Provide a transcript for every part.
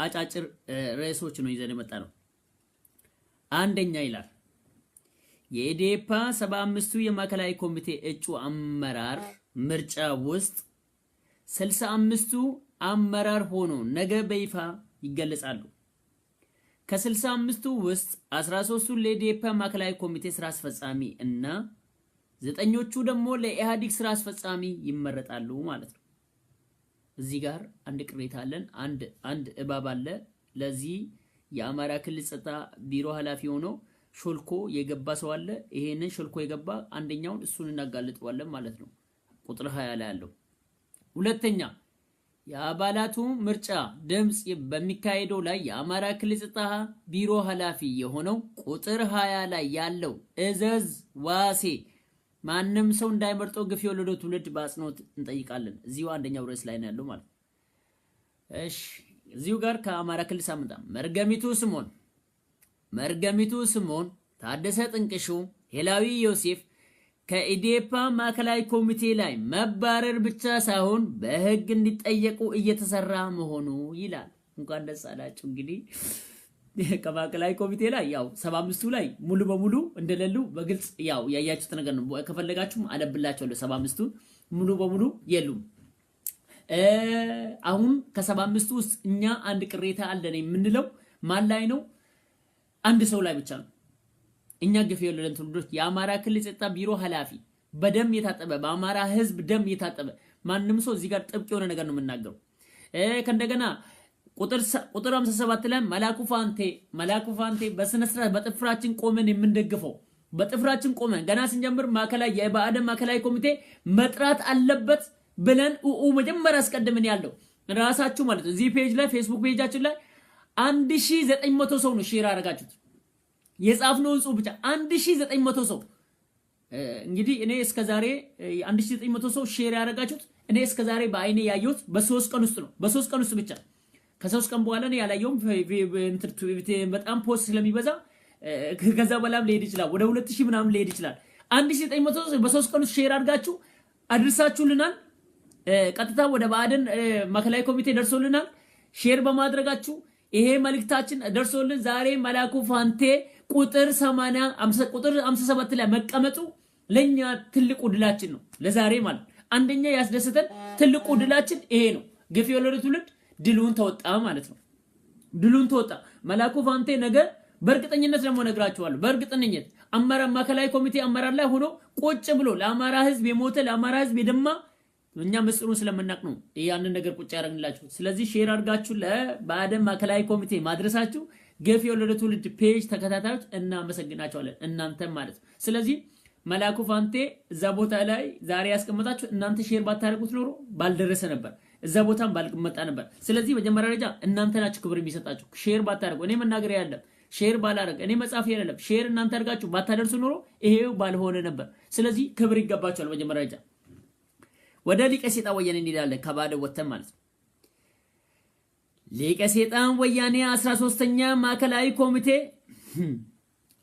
አጫጭር ርዕሶች ነው ይዘን የመጣነው። አንደኛ ይላል የኢዴፓ 75ቱ የማዕከላዊ ኮሚቴ እጩ አመራር ምርጫ ውስጥ 65ቱ አመራር ሆኖ ነገ በይፋ ይገለጻሉ። ከ65ቱ ውስጥ 13ቱ ለኢዴፓ ማዕከላዊ ኮሚቴ ስራ አስፈጻሚ እና 9ኞቹ ደግሞ ለኢህአዴግ ስራ አስፈጻሚ ይመረጣሉ ማለት ነው። እዚህ ጋር አንድ ቅሬታ አለን። አንድ እባብ አለ። ለዚህ የአማራ ክልል ጸጥታ ቢሮ ኃላፊ ሆኖ ሾልኮ የገባ ሰው አለ። ይሄንን ሾልኮ የገባ አንደኛውን እሱን እናጋልጠዋለን ማለት ነው። ቁጥር 20 ላይ ያለው። ሁለተኛ የአባላቱ ምርጫ ድምጽ በሚካሄደው ላይ የአማራ ክልል ጸጥታ ቢሮ ኃላፊ የሆነው ቁጥር 20 ላይ ያለው እዘዝ ዋሴ ማንም ሰው እንዳይመርጠው ግፍ የወለደው ትውልድ በአጽንኦት እንጠይቃለን። እዚሁ አንደኛው ርዕስ ላይ ነው ያለው ማለት። እሺ እዚሁ ጋር ከአማራ ክልል ሳምንታ መርገሚቱ ስሞን ታደሰ ጥንቅሹ ሄላዊ ዮሴፍ ከኢዴፓ ማዕከላዊ ኮሚቴ ላይ መባረር ብቻ ሳይሆን በህግ እንዲጠየቁ እየተሰራ መሆኑ ይላል። እንኳን ደስ አላችሁ። እንግዲህ ከማዕከላዊ ኮሚቴ ላይ ያው 75ቱ ላይ ሙሉ በሙሉ እንደሌሉ በግልጽ ያው ያያችሁት ነገር ነው። ከፈለጋችሁም አለብላችኋለሁ። 75ቱ ሙሉ በሙሉ የሉም። አሁን ከ75ቱ ውስጥ እኛ አንድ ቅሬታ አለን የምንለው ማን ላይ ነው? አንድ ሰው ላይ ብቻ ነው። እኛ ግፍ የወለደን ትውልዶች የአማራ ክልል ጸጥታ ቢሮ ኃላፊ በደም የታጠበ በአማራ ህዝብ ደም የታጠበ ማንም ሰው እዚህ ጋር ጥብቅ የሆነ ነገር ነው የምናገረው። ከእንደገና ቁጥር 57 ላይ መላኩ ፋንቴ በስነ ስርዓት በጥፍራችን ቆመን የምንደግፈው በጥፍራችን ቆመን ገና ስንጀምር ማዕከላዊ የባዕደን ማዕከላዊ ኮሚቴ መጥራት አለበት ብለን መጀመሪያ አስቀድመን ያለው ራሳችሁ ማለት ነው። እዚህ ፔጅ ላይ ፌስቡክ ፔጃችን ላይ 1900 ሰው ነው ሼር አደረጋችሁት። የጻፍነው ጽሁፍ ብቻ 1900 ሰው። እንግዲህ እኔ እስከዛሬ 1900 ሰው ሼር ያደረጋችሁት እኔ እስከዛሬ በአይኔ ያየሁት በ3 ቀን ውስጥ ነው። በ3 ቀን ውስጥ ብቻ ከ3 ቀን በኋላ ነው ያላየውም። በጣም ፖስት ስለሚበዛ ከዛ በላም ሊሄድ ይችላል። ወደ 2000 ምናምን ሊሄድ ይችላል። 1900 ሰው በ3 ቀን ውስጥ ሼር አድርጋችሁ አድርሳችሁልናል። ቀጥታ ወደ ባዕደን ማዕከላዊ ኮሚቴ ደርሶልናል። ሼር በማድረጋችሁ ይሄ መልእክታችን ደርሶልን ዛሬ መላኩ ፋንቴ ቁጥር 57 ላይ መቀመጡ ለኛ ትልቁ ድላችን ነው። ለዛሬ ማለት አንደኛ ያስደስተን ትልቁ ድላችን ይሄ ነው። ግፍ የወለደው ትውልድ ድሉን ተወጣ ማለት ነው። ድሉን ተወጣ። መላኩ ፋንቴ ነገር በእርግጠኝነት ደግሞ ነግራችኋለሁ። በእርግጠኝነት አመራር ማዕከላዊ ኮሚቴ አመራር ላይ ሆኖ ቁጭ ብሎ ለአማራ ህዝብ የሞተ ለአማራ ህዝብ የደማ እኛ መስሩን ስለምናቅ ነው ያንን ነገር ቁጭ ያደርግላችሁ። ስለዚህ ሼር አድርጋችሁ ለባዕደን ማዕከላዊ ኮሚቴ ማድረሳችሁ ግፍ የወለደው ትውልድ ፔጅ ተከታታዮች እናመሰግናችኋለን፣ እናንተም ማለት ነው። ስለዚህ መላኩ ፋንቴ እዛ ቦታ ላይ ዛሬ ያስቀመጣችሁ እናንተ ሼር ባታደርጉት ኖሮ ባልደረሰ ነበር፣ እዛ ቦታም ባልመጣ ነበር። ስለዚህ መጀመሪያ ደረጃ እናንተ ናችሁ ክብር የሚሰጣችሁ። ሼር ባታደርጉ እኔ መናገር ያለም ሼር ባላረግ እኔ መጻፍ ያለም ሼር እናንተ አድርጋችሁ ባታደርሱ ኖሮ ይሄው ባልሆነ ነበር። ስለዚህ ክብር ይገባችኋል። መጀመሪያ ደረጃ ወደ ሊቀ ሰይጣን ወያኔ እንሄዳለን። ከባደ ወተን ማለት ነው። ሊቀ ሰይጣን ወያኔ 13ኛ ማዕከላዊ ኮሚቴ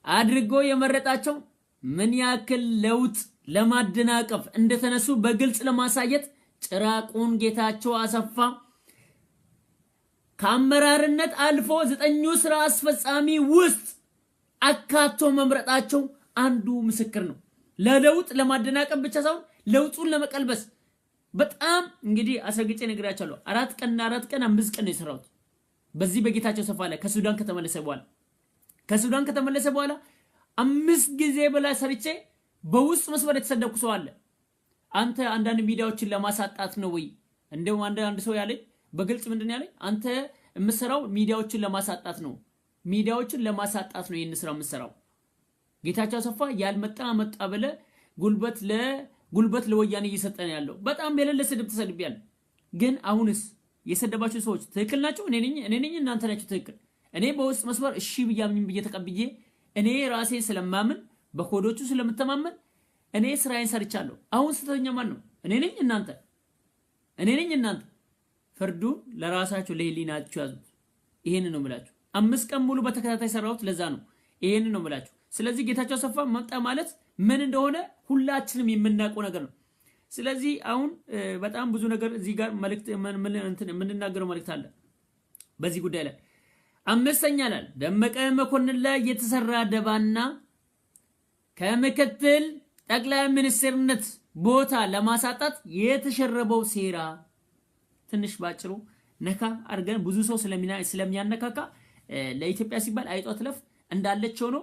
አድርጎ የመረጣቸው ምን ያክል ለውጥ ለማደናቀፍ እንደተነሱ በግልጽ ለማሳየት ጭራቁን ጌታቸው አሰፋ ከአመራርነት አልፎ 9ኙ ስራ አስፈጻሚ ውስጥ አካቶ መምረጣቸው አንዱ ምስክር ነው። ለለውጥ ለማደናቀፍ ብቻ ሳይሆን ለውጡን ለመቀልበስ በጣም እንግዲህ አሰግጬ ነግራችኋለሁ። 4 ቀን 5 ቀን ነው የሰራሁት በዚህ በጌታቸው አሰፋ ላይ ከሱዳን ከተመለሰ በኋላ 5 ጊዜ በላይ ሰርቼ በውስጥ መስመር የተሰደኩ ሰው አለ። አንተ አንዳንድ ሚዲያዎችን ለማሳጣት ነው ወይ? እንደው አንድ ሰው ያለኝ በግልጽ ምንድነው ያለኝ? አንተ የምትሰራው ሚዲያዎችን ለማሳጣት ነው ይሄን ስራ የምትሰራው። ጌታቸው አሰፋ ያልመጣ መጣ ብለ ጉልበት ለወያኔ እየሰጠን ያለው በጣም የሌለ ስድብ ተሰድቢያለሁ። ግን አሁንስ የሰደባችሁ ሰዎች ትክክል ናቸው? እኔ ነኝ እናንተ ናችሁ ትክክል? እኔ በውስጥ መስመር እሺ ብያምኝ ተቀብዬ እኔ ራሴን ስለማምን በኮዶቹ ስለምተማመን እኔ ስራዬን ሰርቻለሁ። አሁን ስተኛ ማን ነው? እኔ ነኝ እናንተ ፍርዱን ለራሳችሁ ለህሊናችሁ ያዙት። ይሄንን ነው የምላችሁ። 5 ቀን ሙሉ በተከታታይ ሰራሁት። ለዛ ነው ይሄንን ነው የምላችሁ። ስለዚህ ጌታቸው አሰፋ መጣ ማለት ምን እንደሆነ ሁላችንም የምናውቀው ነገር ነው። ስለዚህ አሁን በጣም ብዙ ነገር እዚህ ጋር መልእክት የምንናገረው መልእክት አለ። በዚህ ጉዳይ ላይ። አምስተኛ ላይ ደመቀ መኮንን ላይ የተሰራ ደባና ከምክትል ጠቅላይ ሚኒስትርነት ቦታ ለማሳጣት የተሸረበው ሴራ ትንሽ ባጭሩ ነካ አርገን ብዙ ሰው ስለሚያነካካ ለኢትዮጵያ ሲባል አይጧት ለፍ እንዳለች ሆኖ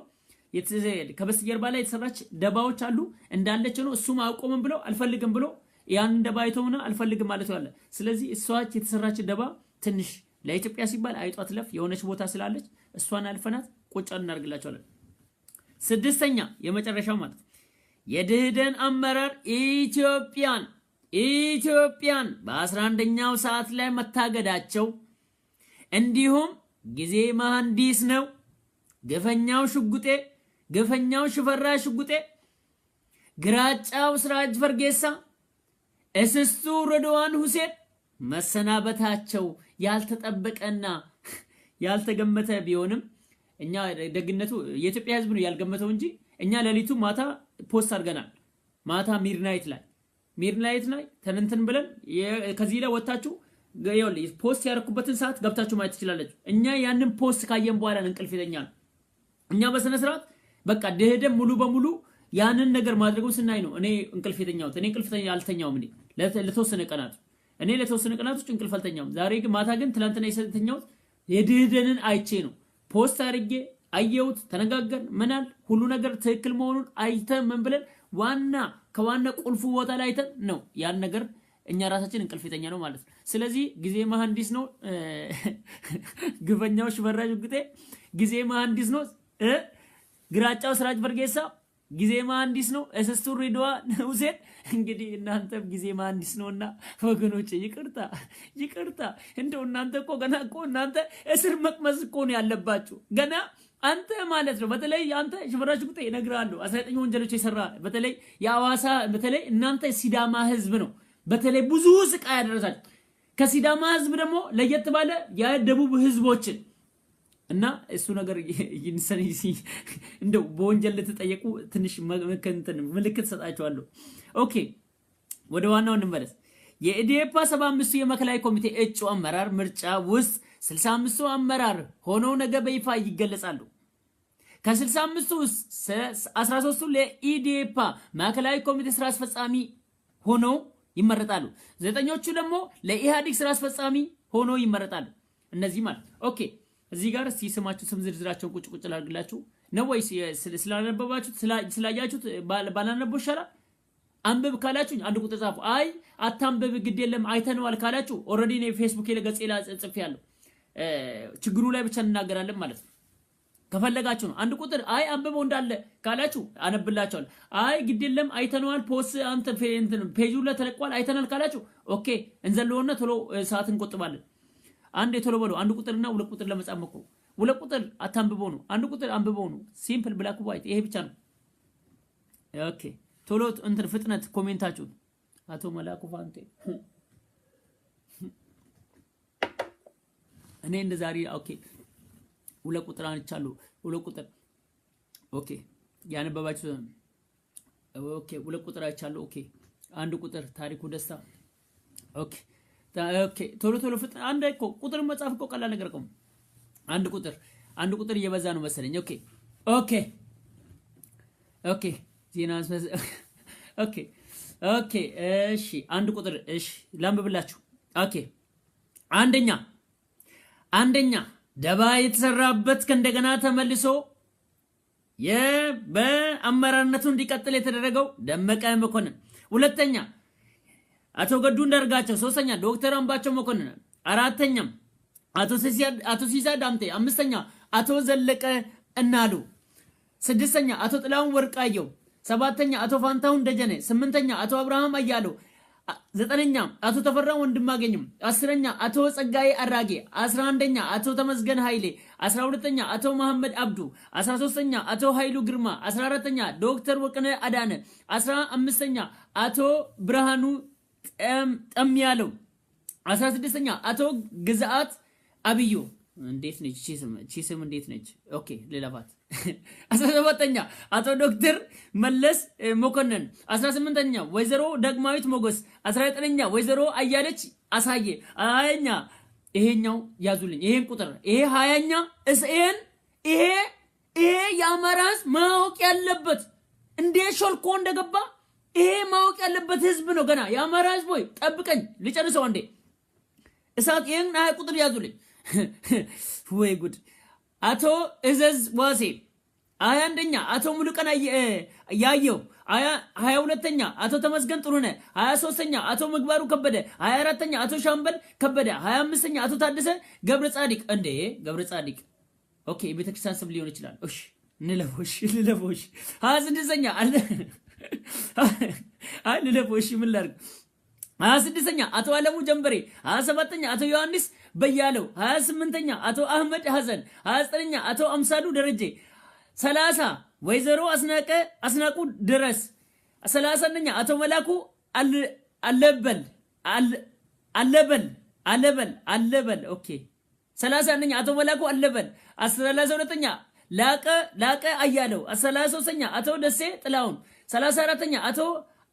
ከበስተጀርባ ላይ የተሰራች ደባዎች አሉ እንዳለች ሆኖ እሱም አቆመን ብሎ አልፈልግም ብሎ ያን ደባ አይተውና አልፈልግም ማለት ያለ። ስለዚህ እሷች የተሰራች ደባ ትንሽ ለኢትዮጵያ ሲባል አይጧት ለፍ የሆነች ቦታ ስላለች እሷን አልፈናት ቁጭ እናርግላቸዋለን። ስድስተኛ የመጨረሻው ማለት የደህደን አመራር ኢትዮጵያን በ11ኛው ሰዓት ላይ መታገዳቸው እንዲሁም ጊዜ መሐንዲስ ነው ግፈኛው ሽፈራ ሽጉጤ ግራጫው ስራጅ ፈርጌሳ እስስቱ ረድዋን ሁሴን መሰናበታቸው ያልተጠበቀና ያልተገመተ ቢሆንም እኛ ደግነቱ የኢትዮጵያ ሕዝብ ነው ያልገመተው እንጂ እኛ ለሊቱ ማታ ፖስት አድርገናል። ማታ ሚድናይት ላይ ተንንትን ብለን ከዚህ ላይ ወጣችሁ ፖስት ያረኩበትን ሰዓት ገብታችሁ ማየት ትችላላችሁ። እኛ ያንን ፖስት ካየን በኋላ እንቅልፍ ይተኛል። እኛ በስነ ስርዓት በቃ ደህደም ሙሉ በሙሉ ያንን ነገር ማድረጉን ስናይ ነው እኔ እንቅልፍ የተኛሁት። እኔ እንቅልፍ አልተኛውም ለተወሰነ ቀናቶች እንቅልፍ አልተኛውም። ዛሬ ግን ማታ ግን ትላንትና የተኛሁት የደህደንን አይቼ ነው። ፖስት አድርጌ አየሁት፣ ተነጋገር ምናል ሁሉ ነገር ትክክል መሆኑን አይተን ምን ብለን ከዋና ቁልፉ ቦታ ላይ አይተን ነው ያን ነገር እኛ ራሳችን እንቅልፍ የተኛ ነው ማለት ነው። ስለዚህ ጊዜ መሐንዲስ ነው ግፈኛው ሽፈራ ሽጉጤ ጊዜ መሐንዲስ ነው ግራጫው ስራጅ ፈርጌሳ ጊዜ መሐንዲስ ነው እስስቱ ረድዋን ሁሴን። እንግዲህ እናንተም ጊዜ መሐንዲስ ነውና ወገኖች ይቅርታ እንደው እናንተ እኮ ገና እኮ እናንተ እስር መቅመስ እኮ ነው ያለባችሁ ገና አንተ ማለት ነው። በተለይ አንተ ሽፈራ ሽጉጤ እነግርሃለሁ 19 ወንጀሎች የሰራ በተለይ የአዋሳ በተለይ እናንተ ሲዳማ ህዝብ ነው በተለይ ብዙ ስቃይ ያደረሳችሁ። ከሲዳማ ህዝብ ደግሞ ለየት ባለ የደቡብ ህዝቦችን እና እሱ ነገር ይንሰንሲ እንደው በወንጀል ለተጠየቁ ትንሽ ምልክት ሰጣቸዋለሁ። ኦኬ ወደ ዋናው እንመለስ። የኢዴፓ 75 የማዕከላዊ ኮሚቴ እጩ አመራር ምርጫ ውስጥ 65 አመራር ሆነው ነገ በይፋ ይገለጻሉ። ከ65 ውስጥ 13ቱ ለኢዴፓ ማዕከላዊ ኮሚቴ ስራ አስፈጻሚ ሆነው ይመረጣሉ። 9ኞቹ ደግሞ ለኢህአዴግ ስራ አስፈጻሚ ሆነው ይመረጣሉ። እነዚህ ማለት ኦኬ እዚህ ጋር እስቲ ስም ዝርዝራቸውን ቁጭ ላድርግላችሁ ነው ወይስ ስላነበባችሁት ስላያችሁት ባላነበው ይሻላል? አንብብ ካላችሁኝ አንድ ቁጥር ጻፉ። አይ አታንብብ ግድ የለም አይተነዋል ካላችሁ ኦሬዲ ነው ፌስቡክ ላይ ገጽ ላይ ጽፌያለሁ። ችግሩ ላይ ብቻ እንናገራለን ማለት ነው። ከፈለጋችሁ ነው አንድ ቁጥር አይ አንብበው እንዳለ ካላችሁ አነብላችኋለሁ። አይ ግድ የለም አይተነዋል ፖስት አንተ ፔጁ ላይ ተለቋል አይተናል ካላችሁ ኦኬ እንዘለውና ቶሎ ሰዓት እንቆጥባለን። አንድ ቶሎ በሉ አንድ ቁጥርና ሁለት ቁጥር ለመጻፍ ሞክሩ። ሁለት ቁጥር አታንብበው ነው አንድ ቁጥር አንብበው ነው። ሲምፕል ብላክ ዋይት ይሄ ብቻ ነው። ኦኬ ቶሎ እንትን ፍጥነት ኮሜንታችሁ አቶ መላኩ ፋንቴ እኔ እንደዛሬ ኦኬ ሁለት ቁጥር አንቻለሁ ሁለት ቁጥር ኦኬ ያነበባችሁ ኦኬ ሁለት ቁጥር አይቻለሁ ኦኬ አንድ ቁጥር ታሪኩ ደስታ ኦኬ ቶሎ ፍጥነት አንድ እኮ ቁጥር መጻፍ እኮ ቀላል ነገር ነው። አንድ ቁጥር እየበዛ ነው መሰለኝ። ኦኬ ዜና ኦኬ እሺ አንድ ቁጥር እሺ ላንብብላችሁ። ኦኬ አንደኛ ደባ የተሰራበት ከእንደገና ተመልሶ በአመራርነቱ እንዲቀጥል የተደረገው ደመቀ መኮንን፣ ሁለተኛ አቶ ገዱ እንዳርጋቸው፣ ሶስተኛ ዶክተር አምባቸው መኮንን፣ አራተኛ አቶ ሲሳይ ዳምጤ፣ አምስተኛ አቶ ዘለቀ እናሉ፣ ስድስተኛ አቶ ጥላሁን ወርቃየው፣ ሰባተኛ አቶ ፋንታሁን ደጀኔ፣ ስምንተኛ አቶ አብርሃም አያለው፣ ዘጠነኛ አቶ ተፈራ ወንድማገኝም፣ አስረኛ አቶ ጸጋዬ አራጌ፣ 11ኛ አቶ ተመስገን ኃይሌ፣ 12ኛ አቶ መሐመድ አብዱ፣ 13ኛ አቶ ኃይሉ ግርማ፣ 14ኛ ዶክተር ወርቅነህ አዳነ፣ 15ኛ አቶ ብርሃኑ ጠምያለው፣ 16ኛ አቶ ግዛት አብዩ። እንዴት ነች ቺስም እንዴት ነች? ኦኬ ለለፋት 17ኛ አቶ ዶክተር መለስ መኮንን፣ 18ኛ ወይዘሮ ደግማዊት ሞገስ፣ 19ኛ ወይዘሮ አያለች አሳየ፣ 20ኛ ይሄኛው ያዙልኝ ይሄን ቁጥር ይሄ 20ኛ እስኤን ይሄ የአማራ ህዝብ ማወቅ ያለበት እንደ ሾልኮ እንደገባ ይሄ ማወቅ ያለበት ህዝብ ነው ገና የአማራ ህዝብ ወይ ጠብቀኝ ልጨርሰው አንዴ እሳት ይሄን ቁጥር ያዙልኝ ወይ ጉድ አቶ እዘዝ ዋሴ 21ኛ አቶ ሙሉቀን ያየው 22ኛ አቶ ተመስገን ጥሩነህ 23ኛ አቶ ምግባሩ ከበደ 24ኛ አቶ ሻምበል ከበደ 25ኛ አቶ ታደሰ ገብረ ጻዲቅ እንዴ ገብረ ጻዲቅ ኦኬ ቤተክርስቲያን ስም ሊሆን ይችላል እሺ ንለፎሽ 26ኛ አለ አይ ንለፎሽ ምን ላድርግ 26ኛ አቶ አለሙ ጀንበሬ 27ኛ አቶ ዮሐንስ በያለው 28ኛ አቶ አህመድ ሐሰን 29ኛ አቶ አምሳሉ ደረጀ 30 ወይዘሮ አስናቁ ድረስ 31ኛ አቶ መላኩ አለበል ኦኬ 31ኛ አቶ መላኩ አለበል 32ኛ ላቀ አያለው 33ኛ አቶ ደሴ ጥላውን 34ኛ አቶ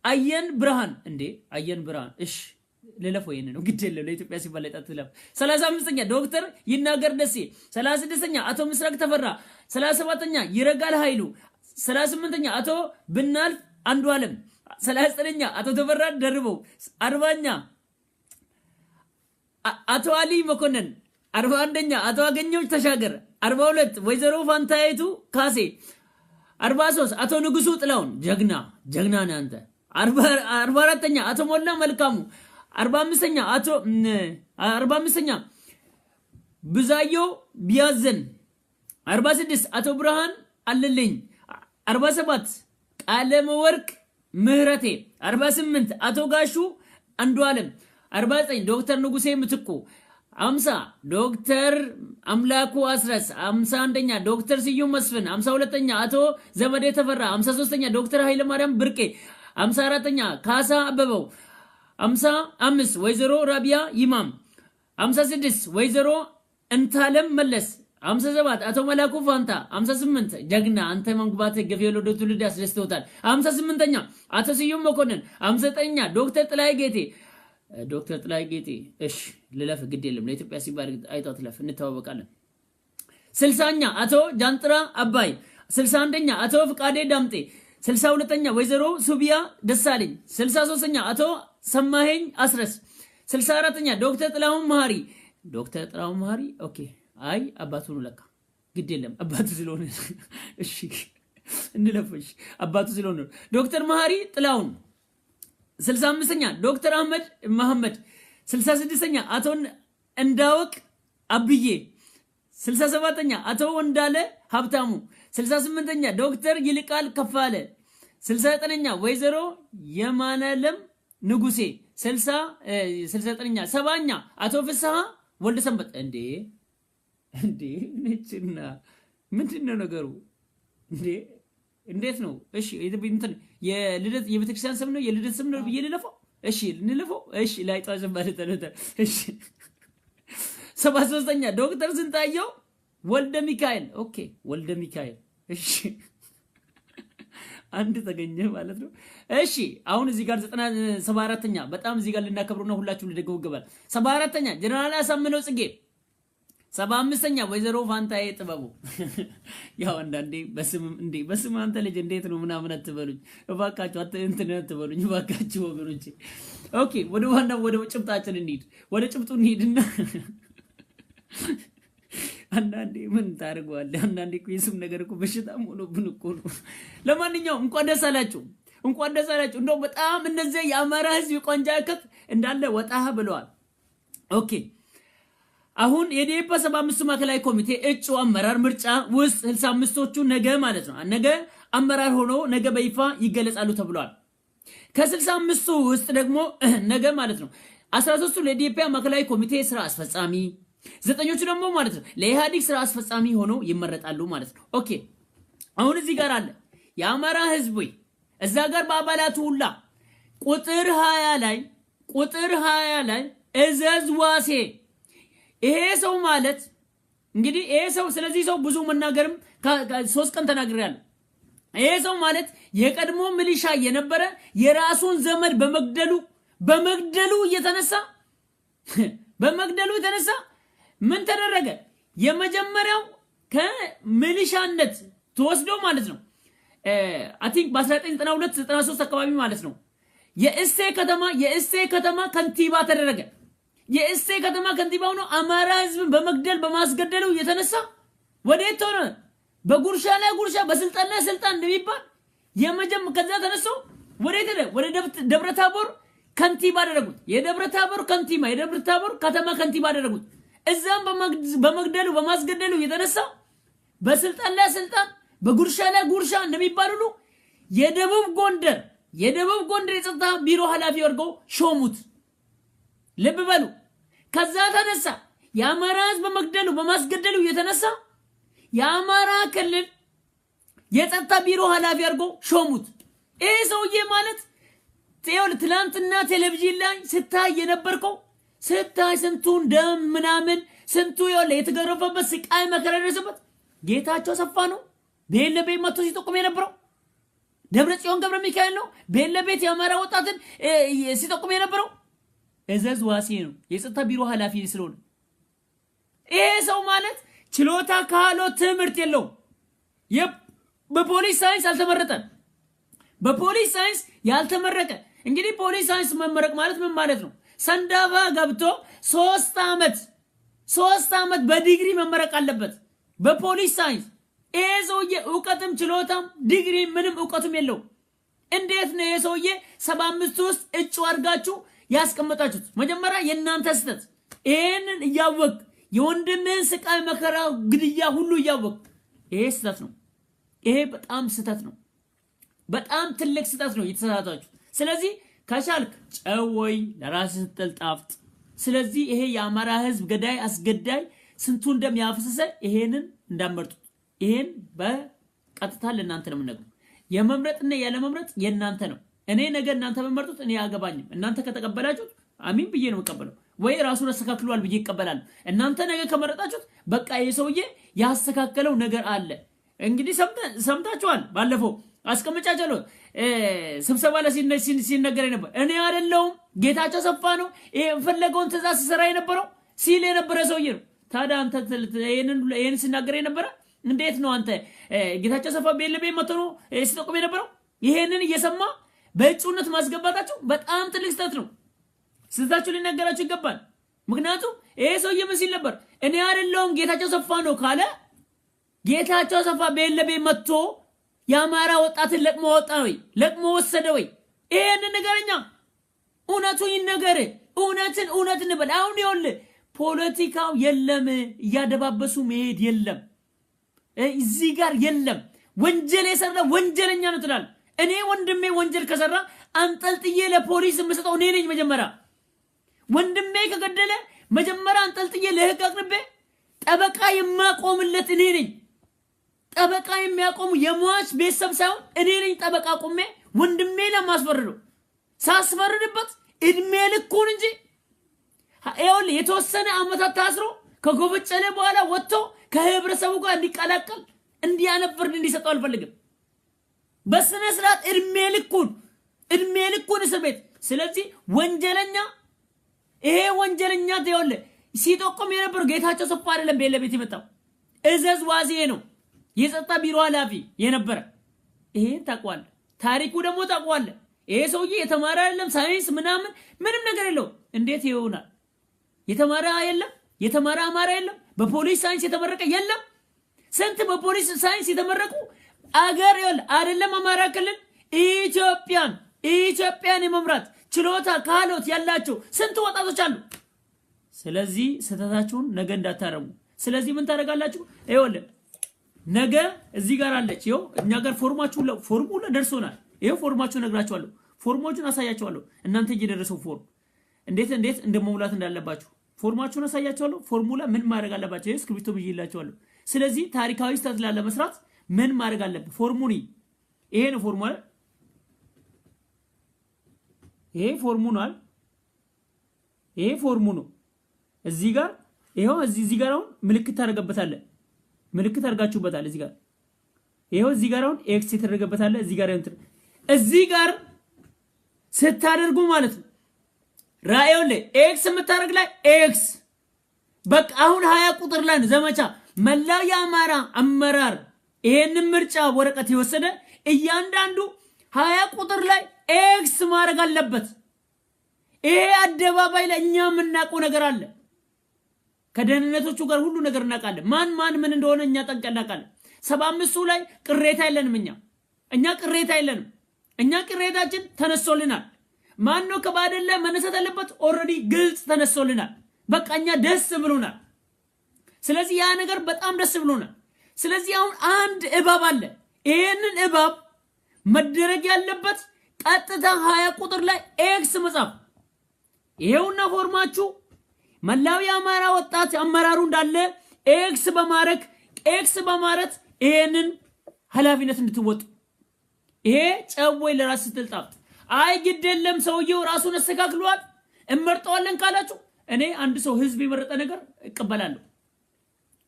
አየን ብርሃን እንዴ አየን ብርሃን እሺ ለለፎ ይሄን ነው ግድ የለም ለኢትዮጵያ ሲባል አይጣጥለም 35ኛ ዶክተር ይናገር ደሴ 36ኛ አቶ ምስራቅ ተፈራ 37ኛ ይረጋል ኃይሉ 38ኛ አቶ ብናልፍ አንዱ ዓለም 39ኛ አቶ ተፈራ ደርበው 40ኛ አቶ አሊ መኮንን 41ኛ አቶ አገኘው ተሻገር 42 ወይዘሮ ፋንታይቱ ካሴ 43 አቶ ንጉሱ ጥላውን ጀግና ነህ አንተ 44ኛ አቶ ሞላ መልካሙ 45ኛ ብዛዮ ቢያዘን 46 አቶ ብርሃን አለልኝ 47 ቃለመ ወርቅ ምህረቴ 48 አቶ ጋሹ አንዱ ዓለም 49 ዶክተር ንጉሴ ምትኩ 50 ዶክተር አምላኩ አስረስ 51ኛ ዶክተር ስዩም መስፍን 52ኛ አቶ ዘመዴ ተፈራ 53ኛ ዶክተር ኃይለ ማርያም ብርቄ 54ኛ ካሳ አበበው 55 ወይዘሮ ራቢያ ይማም 56 ወይዘሮ እንታለም መለስ 57 አቶ መላኩ ፋንታ 58 ጀግና አንተ መንግባት ገፈየሎ ለትውልድ ያስደስተውታል 58ኛ አቶ ስዩም መኮንን 59ኛ ዶክተር ጥላይ ጌቴ እሺ ለለፍ ግድ የለም ለኢትዮጵያ ሲባል አይጣት ለፍ እንተዋወቃለን 60ኛ አቶ ጃንጥራ አባይ 61ኛ አቶ ፍቃዴ ዳምጤ 62ኛ ወይዘሮ ሱቢያ ደሳለኝ 63ኛ አቶ ሰማሄኝ አስረስ 64ኛ ዶክተር ጥላሁን መሐሪ ኦኬ አይ አባቱ ነው ለካ ግድ የለም አባቱ ስለሆነ እሺ እንለፈሽ አባቱ ስለሆነ ዶክተር መሐሪ ጥላሁን 65ኛ ዶክተር አህመድ መሐመድ 66ኛ አቶ እንዳወቅ አብዬ 67ኛ አቶ ወንዳለ ሀብታሙ 68ኛ ዶክተር ይልቃል ከፋለ 69ኛ ወይዘሮ የማነለም ንጉሴ 69ኛ 70ኛ አቶ ፍስሐ ወልደ ሰንበት እንዴ ነጭና ምንድነው ነገሩ እንዴ እንዴት ነው እሺ የልደት የቤተክርስቲያን ስም ነው የልደት ስም ነው በየልለፈው እሺ እንለፈው እሺ ላይጣ ዘባለ ተነተ እሺ 73ኛ ዶክተር ስንታየው ወልደ ሚካኤል ኦኬ ወልደ ሚካኤል እሺ አንድ ተገኘ ማለት ነው እሺ አሁን እዚህ ጋር 94ኛ በጣም እዚህ ጋር ልናከብሩና ሁላችሁም ልደገው ይገባል 74ኛ ጀነራል አሳምነው ጽጌ 75ኛ ወይዘሮ ፋንታዬ ጥበቡ ያው አንዳንዴ በስም አንተ ልጅ እንዴት ነው ምናምን አትበሉኝ እባካችሁ እንትን አትበሉኝ እባካችሁ ወገኖቼ ኦኬ ወደ ጭብጣችን እንሂድ ወደ ጭብጡ እንሂድና አንዳንዴ ምን ታርጓለህ አንዳንዴ እኮ የስም ነገር እኮ በሽታም ሆኖብን እኮ ነው ለማንኛውም እንኳን ደስ አላችሁ እንደው በጣም እነዚህ የአማራ ህዝብ ቆንጃከት እንዳለ ወጣ ብለዋል ኦኬ አሁን የዴፓ 75 ማዕከላዊ ኮሚቴ እጩ አመራር ምርጫ ውስጥ 65ቶቹ ነገ ማለት ነው ነገ አመራር ሆኖ ነገ በይፋ ይገለጻሉ ተብሏል ከ65ቱ ውስጥ ደግሞ ነገ ማለት ነው 13ቱ ለዴፓ ማዕከላዊ ኮሚቴ ስራ አስፈጻሚ 9ኞቹ ደግሞ ማለት ነው ለኢህአዴግ ስራ አስፈጻሚ ሆኖ ይመረጣሉ ማለት ነው ኦኬ አሁን እዚህ ጋር አለ የአማራ ህዝብ እዛ ጋር በአባላቱ ሁላ ቁጥር 20 ላይ እዘዝ ዋሴ ይሄ ሰው ማለት እንግዲህ ይሄ ሰው ስለዚህ ሰው ብዙ መናገርም 3 ቀን ተናግሬያለሁ ይሄ ሰው ማለት የቀድሞ ሚሊሻ የነበረ የራሱን ዘመድ በመግደሉ እየተነሳ በመግደሉ የተነሳ ምን ተደረገ? የመጀመሪያው ከሚሊሻነት ተወስዶ ማለት ነው አይ ቲንክ በ1992 93 አካባቢ ማለት ነው የእሴ ከተማ ከንቲባ ተደረገ። የእሴ ከተማ ከንቲባ ሆኖ አማራ ህዝብን በመግደል በማስገደሉ የተነሳ ወዴት ሆነ? በጉርሻ ላይ ጉርሻ በስልጣን ላይ ስልጣን እንደሚባል ከዛ ተነስቶ ወዴት ሄደ? ወደ ደብረታቦር ከንቲባ አደረጉት። የደብረታቦር ከተማ ከንቲባ አደረጉት። እዛም በመግደሉ በማስገደሉ የተነሳ በስልጣን ላይ ስልጣን በጉርሻ ላይ ጉርሻ እንደሚባል ሁሉ የደቡብ ጎንደር የጸጥታ ቢሮ ኃላፊ አድርገው ሾሙት። ልብ በሉ። ከዛ ተነሳ የአማራ ህዝብ በመግደሉ በማስገደሉ የተነሳ የአማራ ክልል የጸጥታ ቢሮ ኃላፊ አድርገው ሾሙት። ይሄ ሰውዬ ማለት ትላንትና ቴሌቪዥን ላይ ስታይ የነበርከው ስንቱን ደም ምናምን ስንቱ የተገረፈበት ስቃይ መከራ ደረሰበት ጌታቸው አሰፋ ነው። ቤት መጥቶ ሲጠቁም የነበረው ደብረጽዮን ገብረ ሚካኤል ነው። ቤት የአማራ ወጣትን ሲጠቁም የነበረው እዘዝ ዋሴ ነው፣ የጸጥታ ቢሮ ኃላፊ ስለሆነ። ይሄ ሰው ማለት ችሎታ ካህሎት ትምህርት የለውም። በፖሊስ ሳይንስ አልተመረጠም። በፖሊስ ሳይንስ ያልተመረቀ እንግዲህ ፖሊስ ሳይንስ መመረቅ ማለት ምን ማለት ነው? ሰንዳፋ ገብቶ 3 ዓመት በዲግሪ መመረቅ አለበት በፖሊስ ሳይንስ። ይሄ ሰውዬ ዕውቀትም ችሎታም ዲግሪ ምንም ዕውቀትም የለው። እንዴት ነው ይሄ ሰውዬ 75 ውስጥ እጩ አድርጋችሁ ያስቀመጣችሁት? መጀመሪያ የእናንተ ስህተት። ይሄንን እያወቅ የወንድምህን ስቃይ መከራ ግድያ ሁሉ እያወቅ ይሄ ስህተት ነው። ይሄ በጣም ስህተት ነው። በጣም ትልቅ ስህተት ነው የተሳሳታችሁ። ስለዚህ ከቻልክ ጨወይ ለራስህ ስትል ጣፍጥ። ስለዚህ ይሄ የአማራ ህዝብ ገዳይ አስገዳይ ስንቱ እንደሚያፈሰሰ ይሄንን እንዳመርጡት። ይሄን በቀጥታ ለእናንተ ነው የምነግረው። የመምረጥና ያለ መምረጥ የእናንተ ነው። እኔ ነገ እናንተ በመርጡት እኔ አያገባኝም። እናንተ ከተቀበላችሁት አሚን ብዬ ነው የምቀበለው፣ ወይ ራሱን አስተካክሏል ብዬ ይቀበላል። እናንተ ነገ ከመረጣችሁት በቃ ይሄ ሰውዬ ያስተካከለው ነገር አለ። እንግዲህ ሰምታችኋል። ባለፈው አስቀምጫለሁ ስብሰባ ላይ ሲነገር ነበር። እኔ አይደለሁም ጌታቸው አሰፋ ነው የፈለገውን ትእዛዝ ሲሰራ የነበረው ሲል የነበረ ሰውዬ ነው። ታዲያ አንተ ይሄን ሲናገር የነበረ እንዴት ነው? አንተ ጌታቸው አሰፋ ቤለቤ መጥቶ ነው ሲጠቁም የነበረው። ይሄንን እየሰማ በእጩነት ማስገባታችሁ በጣም ትልቅ ስህተት ነው። ስህተታችሁ ሊነገራችሁ ይገባል። ምክንያቱም ይሄ ሰውዬ ምን ሲል ነበር? እኔ አይደለሁም ጌታቸው አሰፋ ነው ካለ ጌታቸው አሰፋ ቤለቤ መጥቶ የአማራ ወጣትን ለቅሞ ወጣ ወይ ለቅሞ ወሰደ ወይ? ይሄንን ነገርኛ እውነቱ ይነገር። እውነት እንበል። አሁን ይኸውልህ ፖለቲካው የለም፣ እያደባበሱ መሄድ የለም፣ እዚህ ጋር የለም። ወንጀል የሰራ ወንጀለኛ ነው ትላለህ። እኔ ወንድሜ ወንጀል ከሰራ አንጠልጥዬ ለፖሊስ የምሰጠው እኔ ነኝ። መጀመሪያ ወንድሜ ከገደለ መጀመሪያ አንጠልጥዬ ለህግ አቅርቤ ጠበቃ የማቆምለት እኔ ነኝ። ጠበቃ የሚያቆሙ የሟች ቤተሰብ ሳይሆን እኔ ነኝ። ጠበቃ ቆሜ ወንድሜ ለማስፈረደው ሳስፈርድበት እድሜ ልኩን እንጂ ይኸውልህ የተወሰነ ዓመታት ታስሮ ከጎበጨለ በኋላ ወጥቶ ከህብረተሰቡ ጋር እንዲቀላቀል እንዲያነፍርድ እንዲሰጠው አልፈልግም። በስነ ስርዓት እድሜ ልኩን እስር ቤት። ስለዚህ ወንጀለኛ ይሄ ወንጀለኛ ይኸውልህ ሲጠቆም የነበረው ጌታቸው አሰፋ አይደለም። ቤለቤት የመጣው እዘዝ ዋሴ ነው፣ የጸጥታ ቢሮ ኃላፊ የነበረ። ይሄን ታውቀዋለህ። ታሪኩ ደግሞ ታውቀዋለህ። ይሄ ሰውዬ የተማረ አይደለም፣ ሳይንስ ምንም ነገር የለው። እንዴት ይሆናል? የተማረ የለም፣ የተማረ አማራ የለም፣ በፖሊስ ሳይንስ የተመረቀ የለም። ስንት በፖሊስ ሳይንስ የተመረቁ አገር ይኸውልህ አይደለም አማራ ክልል ኢትዮጵያን የመምራት ችሎታ ካህሎት ያላቸው ስንት ወጣቶች አሉ። ስለዚህ ስህተታችሁን ነገ እንዳታረሙ። ስለዚህ ምን ታደርጋላችሁ? ይኸውልህ ነገ እዚህ ጋር አለች። ይኸው እኛ ጋር ፎርሙላ ደርሶናል። ይኸው ፎርማችሁ ነግራችኋለሁ። ፎርሞቹን አሳያችኋለሁ። እናንተ እየደረሰው ፎርም እንዴት እንደመሙላት እንዳለባችሁ ፎርማችሁን አሳያችኋለሁ። ፎርሙላ ምን ማድረግ አለባችሁ? ይሄ ስክሪፕቶ ይዤላችኋለሁ። ስለዚህ ታሪካዊ ስህተት ለመስራት ምን ማድረግ አለብህ? ፎርሙኒ ይሄ ነው ፎርሙላ። ይሄ ፎርሙላል። ይሄ ፎርሙ ነው። እዚህ ጋር ይሄው እዚህ ጋር አሁን ምልክት ታደርገበታለህ። ምልክት አድርጋችሁበታል እዚህ ጋር። ይሄው እዚህ ጋር አሁን ኤክስ የተደረገበታል። እዚህ ጋር ስታደርጉ ማለት ነው ራእዩን ኤክስ የምታደርግ ላይ ኤክስ በቃ አሁን 20 ቁጥር ላይ ዘመቻ መላው የአማራ አመራር ይሄንን ምርጫ ወረቀት የወሰደ እያንዳንዱ 20 ቁጥር ላይ ኤክስ ማድረግ አለበት። ይሄ አደባባይ ላይ እኛ የምናውቀው ነገር አለ። ከደህንነቶቹ ጋር ሁሉ ነገር እናውቃለን። ማን ምን እንደሆነ እኛ ጠንቅቀን እናውቃለን። 75ቱ ላይ ቅሬታ የለንም። እኛ ቅሬታ የለንም። እኛ ቅሬታችን ተነሶልናል። ማን ነው ከባደለ መነሳት አለበት ኦሬዲ ግልጽ ተነሶልናል። በቃ እኛ ደስ ብሎናል። ስለዚህ ያ ነገር በጣም ደስ ብሎናል። ስለዚህ አሁን አንድ እባብ አለ። ይሄንን እባብ መደረግ ያለበት ቀጥታ 20 ቁጥር ላይ ኤክስ መጻፍ። ይሄውና ፎርማችሁ መላው የአማራ ወጣት አመራሩ እንዳለ ኤክስ በማረት ይሄንን ኃላፊነት እንድትወጡ። ይሄ ጨወይ ለራስ ስትልጣፍ አይ ግድ የለም ሰውየው ራሱን አስተካክሏል እንመርጠዋለን ካላችሁ እኔ አንድ ሰው ህዝብ የመረጠ ነገር እቀበላለሁ።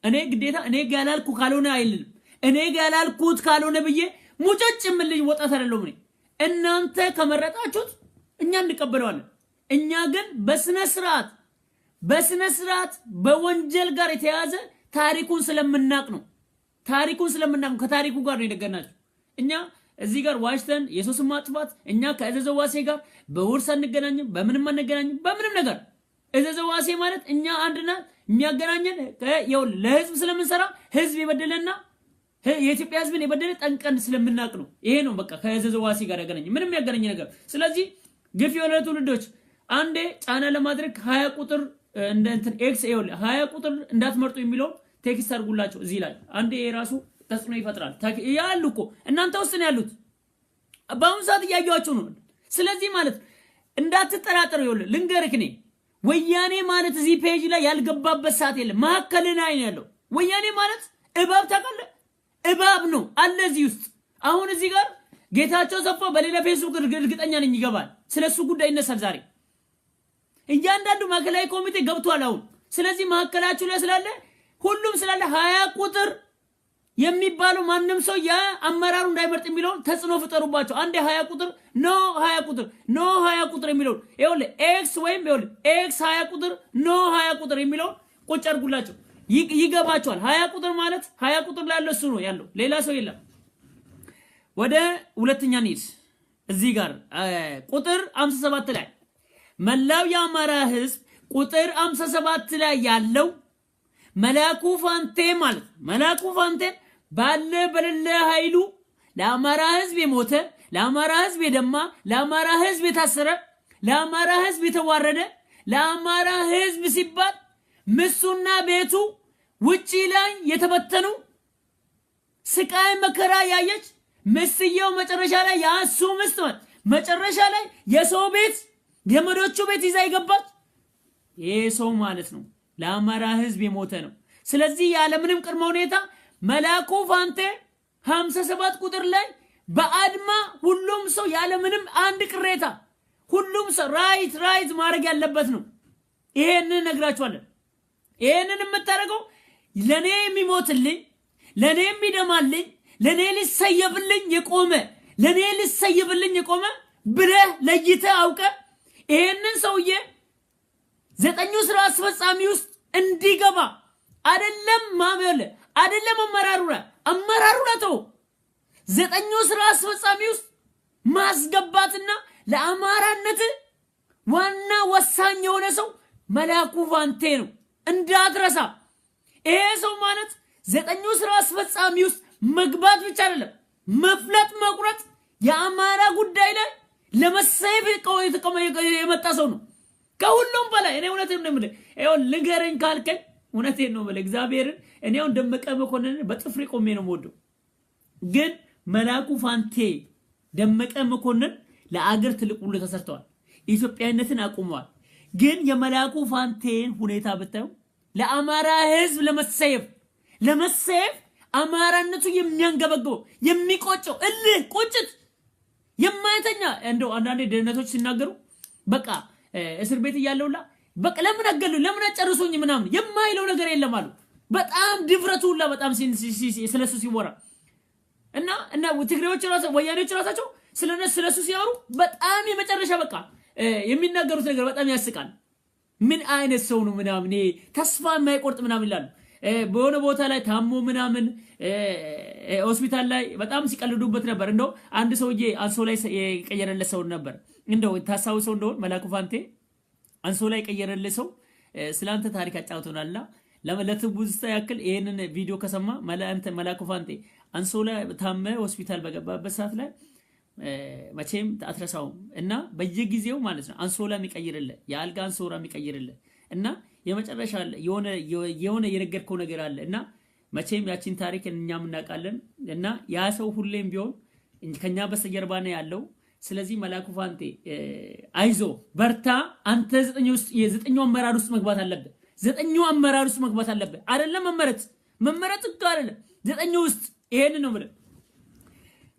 እኔ ግዴታ እኔ ጋላልኩ ካልሆነ አይልም። እኔ ጋላልኩት ካልሆነ ብዬ ሙጭጭ ምልኝ ወጣት አይደለም። እናንተ ከመረጣችሁት እኛ እንቀበለዋለን። እኛ ግን በስነ ስርዓት በወንጀል ጋር የተያዘ ታሪኩን ስለምናቅ ነው። ከታሪኩ ጋር ነው የደገናችሁ። እኛ እዚህ ጋር ዋሽተን የሱስ ማጥፋት እኛ ከእዘዘዋሴ ጋር በውርስ አንገናኝም፣ በምንም ነገር እዘዘዋሴ ማለት እኛ አንድና የሚያገናኘን ለህዝብ ስለምንሰራ ህዝብ የበደለና የኢትዮጵያ ህዝብን የበደለ ጠንቀን ስለምናቅ ነው። ይሄ ነው በቃ ከእዘዘዋሴ ጋር ያገናኝ ምንም ያገናኝ ነገር። ስለዚህ ግፍ የወለቱ ልጆች አንዴ ጫና ለማድረግ 20 ቁጥር እንትን ኤክስ 20 ቁጥር እንዳትመርጡ የሚለው ቴክስት አድርጉላቸው እዚህ ላይ አንዴ የራሱ ተጽዕኖ ይፈጥራል። ያሉ እኮ እናንተ ውስጥ ነው ያሉት። በአሁኑ ሰዓት እያያችሁ ነው። ስለዚህ ማለት እንዳትጠራጠሩ ልንገርክ እኔ ወያኔ ማለት እዚህ ፔጅ ላይ ያልገባበት ሰዓት የለም። ማከለ ላይ ነው ያለው። ወያኔ ማለት እባብ ታውቃለህ? እባብ ነው አለ እዚህ ውስጥ። አሁን እዚህ ጋር ጌታቸው ሰፋ በሌላ ፌስቡክ እርግጠኛ ነኝ ይገባል። ስለሱ ጉዳይ ይነሳል ዛሬ። እያንዳንዱ ማዕከላዊ ኮሚቴ ገብቷል አሁን። ስለዚህ ማዕከላችሁ ላይ ስላለ ሁሉም ስላለ 20 ቁጥር የሚባለው ማንም ሰው ያ አመራሩ እንዳይመርጥ የሚለው ተጽዕኖ ፍጠሩባቸው። አንዴ 20 ቁጥር ኖ 20 ቁጥር የሚለው ይኸውልህ ኤክስ ወይም ይኸውልህ ኤክስ 20 ቁጥር ኖ 20 ቁጥር የሚለው ቁጭ አድርጉላቸው ይገባቸዋል። 20 ቁጥር ማለት 20 ቁጥር ላይ ያለው እሱ ነው ያለው፣ ሌላ ሰው የለም። ወደ ሁለተኛ እንሂድ። እዚህ ጋር ቁጥር 57 ላይ መላው የአማራ ህዝብ ቁጥር 57 ላይ ያለው መላኩ ፋንቴ ማለት መላኩ ፋንቴ ባለ በሌለ ኃይሉ ለአማራ ህዝብ የሞተ ለአማራ ህዝብ የደማ ለአማራ ህዝብ የታሰረ ለአማራ ህዝብ የተዋረደ ለአማራ ህዝብ ሲባል ምሱና ቤቱ ውጪ ላይ የተበተኑ ስቃይ መከራ ያየች ምስየው መጨረሻ ላይ ያሱ ምስተት መጨረሻ ላይ የሰው ቤት የመዶቹ ቤት ይዛ ይገባች ይሄ ሰው ማለት ነው ለአማራ ህዝብ የሞተ ነው። ስለዚህ ያለ ምንም ቅድመ ሁኔታ መላኩ ፋንቴ 57 ቁጥር ላይ በአድማ ሁሉም ሰው ያለ ምንም አንድ ቅሬታ ሁሉም ሰው ራይት ማድረግ ያለበት ነው። ይሄንን ነግራችኋለን። ይሄንን የምታረገው ለኔ የሚሞትልኝ ለኔ የሚደማልኝ ለኔ ሊሰየፍልኝ የቆመ ብለህ ለይተህ አውቀ ይሄንን ሰውዬ 9 ስራ አስፈጻሚ ውስጥ እንዲገባ አይደለም ማመለ አይደለም አመራሩ ነው 9 ስራ አስፈጻሚ ውስጥ ማስገባትና ለአማራነት ዋና ወሳኝ የሆነ ሰው መላኩ ፋንቴ ነው እንዳትረሳ። ይሄ ሰው ማለት 9 ስራ አስፈጻሚ ውስጥ መግባት ብቻ አይደለም መፍለጥ መቁረጥ የአማራ ጉዳይ ላይ ለመሰየፍ የመጣ ሰው ነው። ከሁሉም በላይ እኔ እውነቴን ነው የምልህ። ይኸው ልንገረኝ ካልከኝ እውነቴን ነው የምልህ እግዚአብሔርን። እኔ አሁን ደመቀ መኮንን በጥፍሬ ቆሜ ነው የምወደው። ግን መላኩ ፋንቴ ደመቀ መኮንን ለአገር ትልቅ ሁሉ ተሰርተዋል። ኢትዮጵያዊነትን አቁመዋል። ግን የመላኩ ፋንቴን ሁኔታ ብታዩ ለአማራ ህዝብ ለመሰየፍ አማራነቱ የሚያንገበግበው የሚቆጨው እልህ ቁጭት የማይተኛ እንደው አንዳንዴ ደህንነቶች ሲናገሩ በቃ እስር ቤት እያለውላ በቃ ለምን አገሉ ለምን አጨርሱኝ ምናምን የማይለው ነገር የለም አሉ። በጣም ድፍረቱላ በጣም ስለሱ ሲወራ እና ትግሬዎች ራሳቸው ወያኔዎች ራሳቸው ስለሱ ሲያወሩ በጣም የመጨረሻ በቃ የሚናገሩት ነገር በጣም ያስቃል። ምን አይነት ሰው ነው ምናምን ተስፋ የማይቆርጥ ምናምን ይላሉ። በሆነ ቦታ ላይ ታሞ ምናምን ሆስፒታል ላይ በጣም ሲቀልዱበት ነበር። እንደው አንድ ሰውዬ አንሶላ የቀየረለት ሰው ነበር። እንደው ታስታውሰው እንደሆነ መላኩ ፋንቴ አንሶላ የቀየረለት ሰው ስላንተ ታሪክ አጫውቶናልና ለትውስታ ያክል ይሄንን ቪዲዮ ከሰማ መላኩ ፋንቴ አንሶላ ታመ ሆስፒታል በገባበት ሰዓት ላይ መቼም አትረሳውም እና በየጊዜው ማለት ነው አንሶላ የሚቀይርልህ የአልጋ አንሶላ የሚቀይርልህ እና የመጨረሻ የሆነ የነገርከው ነገር አለ እና መቼም ያቺን ታሪክ እኛም እናውቃለን እና ያ ሰው ሁሌም ቢሆን ከኛ በስተጀርባ ነው ያለው። ስለዚህ መላኩ ፋንቴ አይዞ በርታ። አንተ የዘጠኙ አመራር ውስጥ መግባት አለብህ። ዘጠኙ አመራር ውስጥ መግባት አለብህ። አይደለም መመረጥ ጋር አይደለም ዘጠኙ ውስጥ ይሄን ነው ማለት።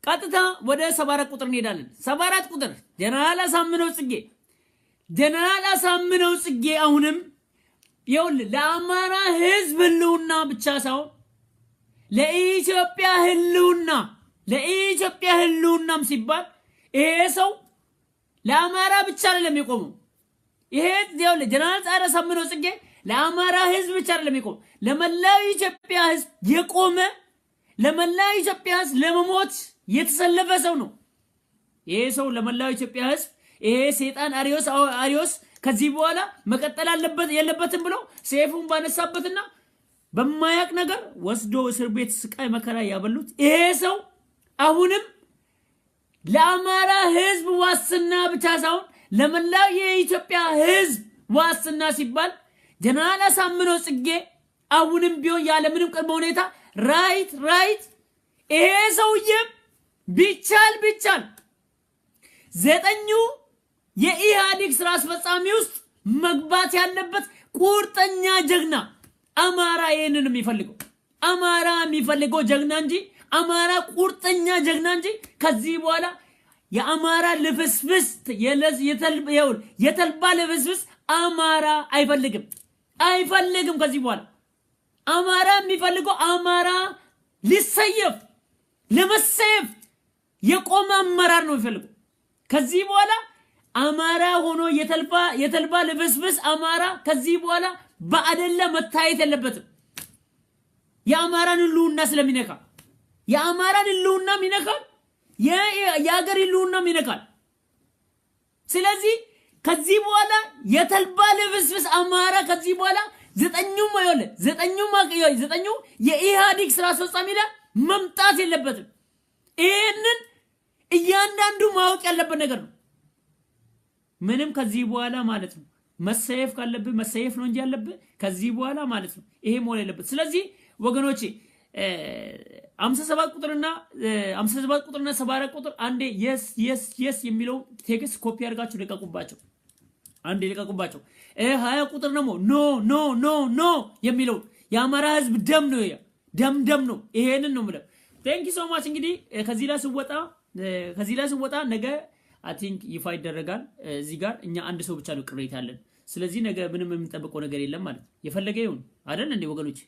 ቀጥታ ወደ 74 ቁጥር እንሄዳለን። 74 ቁጥር ጀነራል አሳምነው ጽጌ አሁንም ይኸውልህ ለአማራ ህዝብ ህልውና ብቻ ሳይሆን ለኢትዮጵያ ህልውናም ሲባል ይሄ ሰው ለአማራ ብቻ አይደለም የቆመው። ይሄ ይኸውልህ ጀነራል አሳምነው ጽጌ ለአማራ ህዝብ ብቻ አይደለም የቆመው፣ ለመላው ኢትዮጵያ ህዝብ የቆመ ለመላው ኢትዮጵያ ህዝብ ለመሞት የተሰለፈ ሰው ነው። ይሄ ሰው ለመላው ኢትዮጵያ ህዝብ ይሄ ሰይጣን አሪዮስ ከዚህ በኋላ መቀጠል የለበትም ብሎ ሰይፉን ባነሳበትና በማያቅ ነገር ወስዶ እስር ቤት ስቃይ መከራ ያበሉት ይሄ ሰው አሁንም ለአማራ ህዝብ ዋስትና ብቻ ሳይሆን ለመላው የኢትዮጵያ ህዝብ ዋስትና ሲባል ጀነራል አሳምነው ጽጌ አሁንም ቢሆን ያለ ምንም ቅድመ ሁኔታ ራይት ይሄ ሰውዬ ቢቻል ዘጠኙ የኢህአዴግ ስራ አስፈጻሚ ውስጥ መግባት ያለበት ቁርጠኛ ጀግና አማራ ይሄንን የሚፈልገው ጀግና እንጂ አማራ ቁርጠኛ ጀግና እንጂ ከዚህ በኋላ የአማራ ልፍስፍስ የተልባ ልፍስፍስ አማራ አይፈልግም። ከዚህ በኋላ አማራ የሚፈልገው አማራ ለመሰየፍ የቆመ አመራር ነው የሚፈልገው። ከዚህ በኋላ አማራ ሆኖ የተልባ ልፍስፍስ አማራ ከዚህ በኋላ በአደለ መታየት የለበትም። የአማራን ህልውና ስለሚነካ የአማራን ህልውና ይነካል፣ የሀገር ህልውና ይነካል። ስለዚህ ከዚህ በኋላ የተልባ ልፍስፍስ አማራ ከዚህ በኋላ ዘጠኙ የኢህአዴግ ስራ አስፈጻሚ ላይ መምጣት የለበትም። ይሄንን እያንዳንዱ ማወቅ ያለበት ነገር ነው። ምንም ከዚህ በኋላ ማለት ነው መሰየፍ ካለብህ መሰየፍ ነው እንጂ ያለብህ ከዚህ በኋላ ማለት ነው ይሄ መሆን የለበት። ስለዚህ ወገኖቼ 57 ቁጥርና 74 ቁጥር አንዴ yes የሚለው ቴክስት ኮፒ አድርጋችሁ ልቀቁባቸው። 20 ቁጥር ደግሞ ኖ የሚለው የአማራ ህዝብ ደም ነው። ይሄንን ነው ማለት። ቴንክ ዩ ሶ ማች። እንግዲህ ከዚህ ላይ ስወጣ ነገ አይ ቲንክ ይፋ ይደረጋል። እዚህ ጋር እኛ አንድ ሰው ብቻ ነው ቅሬታ ያለን። ስለዚህ ነገ ምንም የምንጠብቀው ነገር የለም ማለት የፈለገ ይሁን አይደል እንዴ ወገኖች?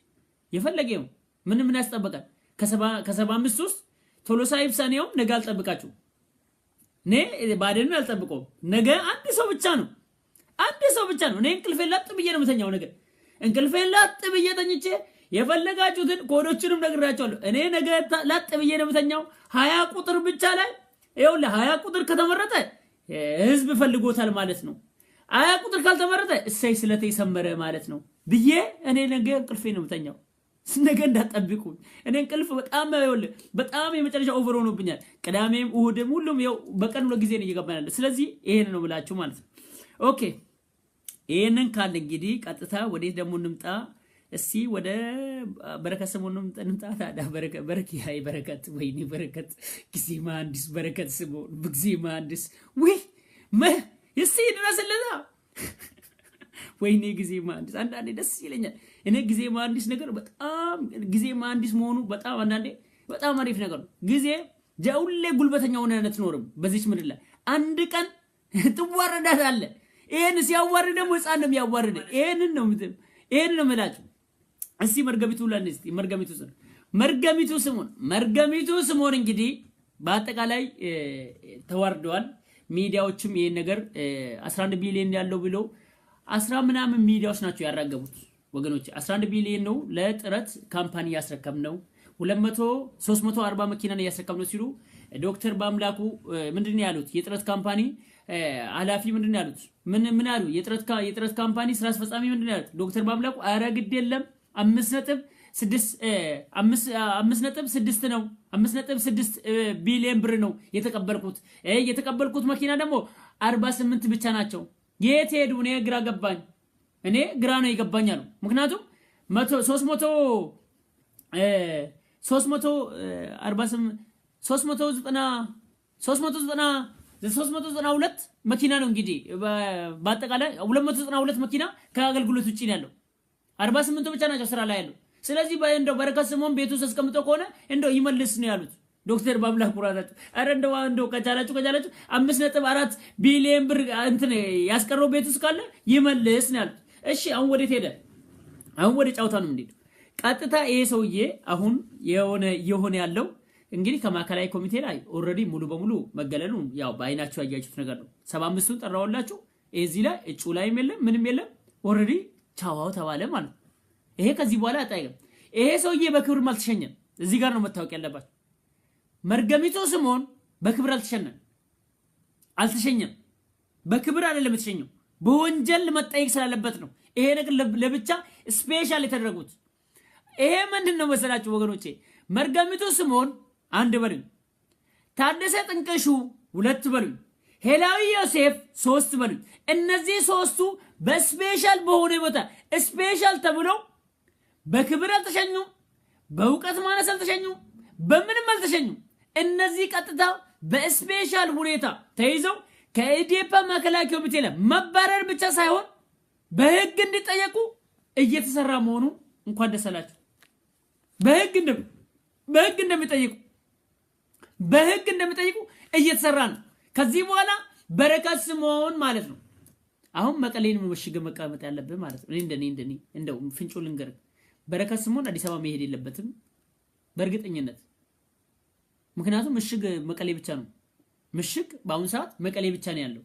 የፈለገ ይሁን ምን ያስጠብቃል? ከ75 ውስጥ ቶሎሳ ይብሳኔው ነገ አልጠብቃችሁ ባደን አልጠብቀው። ነገ አንድ ሰው ብቻ ነው። እኔ እንቅልፌን ላጥ ብዬ ነው የምተኛው። ነገ እንቅልፌን ላጥ ብዬ ተኝቼ የፈለጋችሁትን ኮዶችንም ነግራችኋለሁ። እኔ ነገ ላጥ ብዬ ነው የምተኛው 20 ቁጥር ብቻ ላይ ይኸውልህ 20 ቁጥር ከተመረጠ ህዝብ ፈልጎታል ማለት ነው። 20 ቁጥር ካልተመረጠ እሰይ ስለተ ይሰመረ ማለት ነው ብዬ እኔ ነገ እንቅልፌን ነው የምተኛው። ነገ እንዳትጠብቁ። እኔ እንቅልፍ በጣም የመጨረሻ ኦቨር ሆኖብኛል። ቅዳሜም እሁድም ሁሉም በቀን ሁለት ጊዜ ነው እየገባናል። ስለዚህ ይሄን ነው ብላችሁ ማለት ነው። ኦኬ ይሄንን ካለ እንግዲህ ቀጥታ ወዴት ደግሞ እንምጣ? እስቲ ወደ በረከት ሰሞን እንምጣ። ታዲያ በረከት ወይኔ በረከት ጊዜ መሐንዲስ በረከት ሰሞን ጊዜ መሐንዲስ እስቲ ድረስልና ወይኔ ጊዜ መሐንዲስ አንዳንዴ ደስ ይለኛል። እኔ ጊዜ መሐንዲስ ነገር በጣም ጊዜ መሐንዲስ መሆኑ በጣም አንዳንዴ በጣም አሪፍ ነገር ነው። ጊዜ ሁሌ ጉልበተኛ ሆነ አትኖርም በዚች ምድር ላይ። አንድ ቀን ትዋረዳለህ። ይሄን ሲያዋርድ ደግሞ ህፃን ነው የሚያዋርድ። ይሄንን ነው የምላችሁ። እስቲ መርገሚቱ ስምኦን እንግዲህ በአጠቃላይ ተዋርደዋል። ሚዲያዎችም ይሄን ነገር 11 ቢሊዮን ያለው ብለው 10 ምናምን ሚዲያዎች ናቸው ያራገቡት ወገኖች 11 ቢሊዮን ነው ለጥረት ካምፓኒ ያስረከብነው 200 340 መኪና ነው ያስረከብነው ሲሉ ዶክተር ባምላኩ ምንድነው ያሉት የጥረት ካምፓኒ ኃላፊ ምንድነው ያሉት ምን አሉ የጥረት ካምፓኒ ስራ አስፈጻሚ ምንድነው ያሉት ዶክተር ባምላኩ አረ ግድ የለም 5.6 ነው 5.6 ቢሊዮን ብር ነው የተቀበልኩት መኪና ደግሞ 48 ብቻ ናቸው የት ሄዱ እኔ ግራ ገባኝ እኔ ግራ ነው ይገባኛል ምክንያቱም 392 መኪና ነው እንግዲህ በአጠቃላይ 292 መኪና ከአገልግሎት ውጪ ነው ያለው 48 ብቻ ናቸው ስራ ላይ ያለው ስለዚህ እንደው በረከት ስምኦን ቤቱ ተስቀምጦ ከሆነ እንደው ይመልስ ነው ያሉት ዶክተር ባምላኩ ራሳቸው አረ እንደው ከቻላችሁ 5.4 ቢሊዮን ብር እንትን ያስቀረው ቤቱ እስካለ ይመልስ ነው ያሉት እሺ አሁን ወዴት ሄደ አሁን ወደ ጫውታ ነው እንዴ ቀጥታ ይሄ ሰውዬ አሁን የሆነ ያለው እንግዲህ ከማከላይ ኮሚቴ ላይ ኦሬዲ ሙሉ በሙሉ መገለሉ ያው ባይናችሁ ያያችሁት ነገር ነው 75ን ጠራውላችሁ እዚህ ላይ እጩ ላይ ምንም የለም ኦሬዲ ቻዋው ተባለ ማለት ይሄ ከዚህ በኋላ አጣየም ይሄ ሰውዬ በክብር አልተሸኘም እዚህ ጋር ነው መታወቅ ያለባችሁ መርገሚቱ ስምኦን በክብር አልተሸኘም በክብር አይደለም የተሸኘው በወንጀል መጠየቅ ስላለበት ነው ይሄ ነገር ለብቻ ስፔሻል የተደረጉት ይሄ ምንድነው መሰላችሁ ወገኖቼ መርገሚቱ ስምኦን አንድ በሉኝ ታደሰ ጥንቅሹ ሁለት በሉኝ ሄላዊ ዮሴፍ ሶስት በሉኝ እነዚህ ሶስቱ በስፔሻል በሆነ ቦታ ስፔሻል ተብለው በክብር አልተሸኙም በእውቀት ማነስ አልተሸኙም በምንም አልተሸኙም እነዚህ ቀጥታ በስፔሻል ሁኔታ ተይዘው ከኢዴፓ ማከላይ ኮሚቴ ላይ መባረር ብቻ ሳይሆን በህግ እንዲጠየቁ እየተሰራ መሆኑ እንኳን ደስ አላችሁ በህግ እንደሚጠይቁ እየተሰራ ነው ከዚህ በኋላ በረከት ስምኦን ማለት ነው አሁን መቀሌን መሽገ መቀመጥ ያለበት ማለት ነው እንደኔ እንደው ፍንጮ ልንገር በረከት ስምኦን አዲስ አበባ መሄድ የለበትም በእርግጠኝነት ምክንያቱም ምሽግ መቀሌ ብቻ ነው ምሽግ በአሁን ሰዓት መቀሌ ብቻ ነው ያለው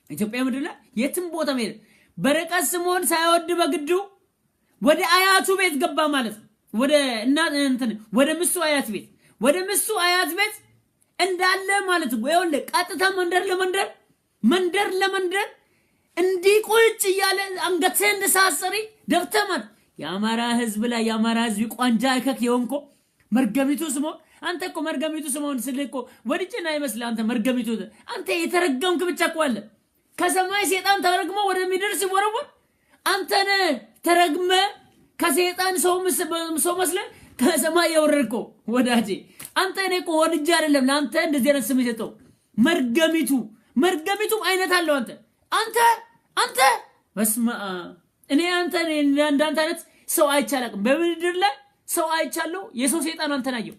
ኢትዮጵያ ምድር ላይ የትም ቦታ መሄድ በረከት ስምኦን ሳይወድ በግዱ ወደ አያቱ ቤት ገባ ማለት ነው ወደ ምሱ አያት ቤት እንዳለ ማለት ነው ይኸውልህ ቀጥታ መንደር ለመንደር እንዲቆጭ ይያለ አንገትህ እንደሳሰሪ ደብተማት የአማራ ህዝብ ላይ የአማራ ህዝብ ቋንጃ አይከክ የሆንኮ መርገሚቱ ስምኦን አንተ እኮ መርገሚቱ ስምኦን ስለኮ ወድጭና ይመስል አንተ መርገሚቱ አንተ የተረገምክ ብቻ እኮ አለ ከሰማይ ሰይጣን ተረግሞ ወደ ምድር ሲወረወር አንተ ነህ ተረግመ ከሰይጣን ሰው መስለ ከሰማይ የወረድኮ ወዳጄ አንተ እኔ እኮ ወድጄ አይደለም ለአንተ እንደዚህ አይነት ስም የሰጠው መርገሚቱ አይነት አለው አንተ በስማ እኔ አንተ እንዳንተ አይነት ሰው አይቻልም በምድር ላይ ሰው አይቻለው የሰው ሰይጣን አንተ ናየው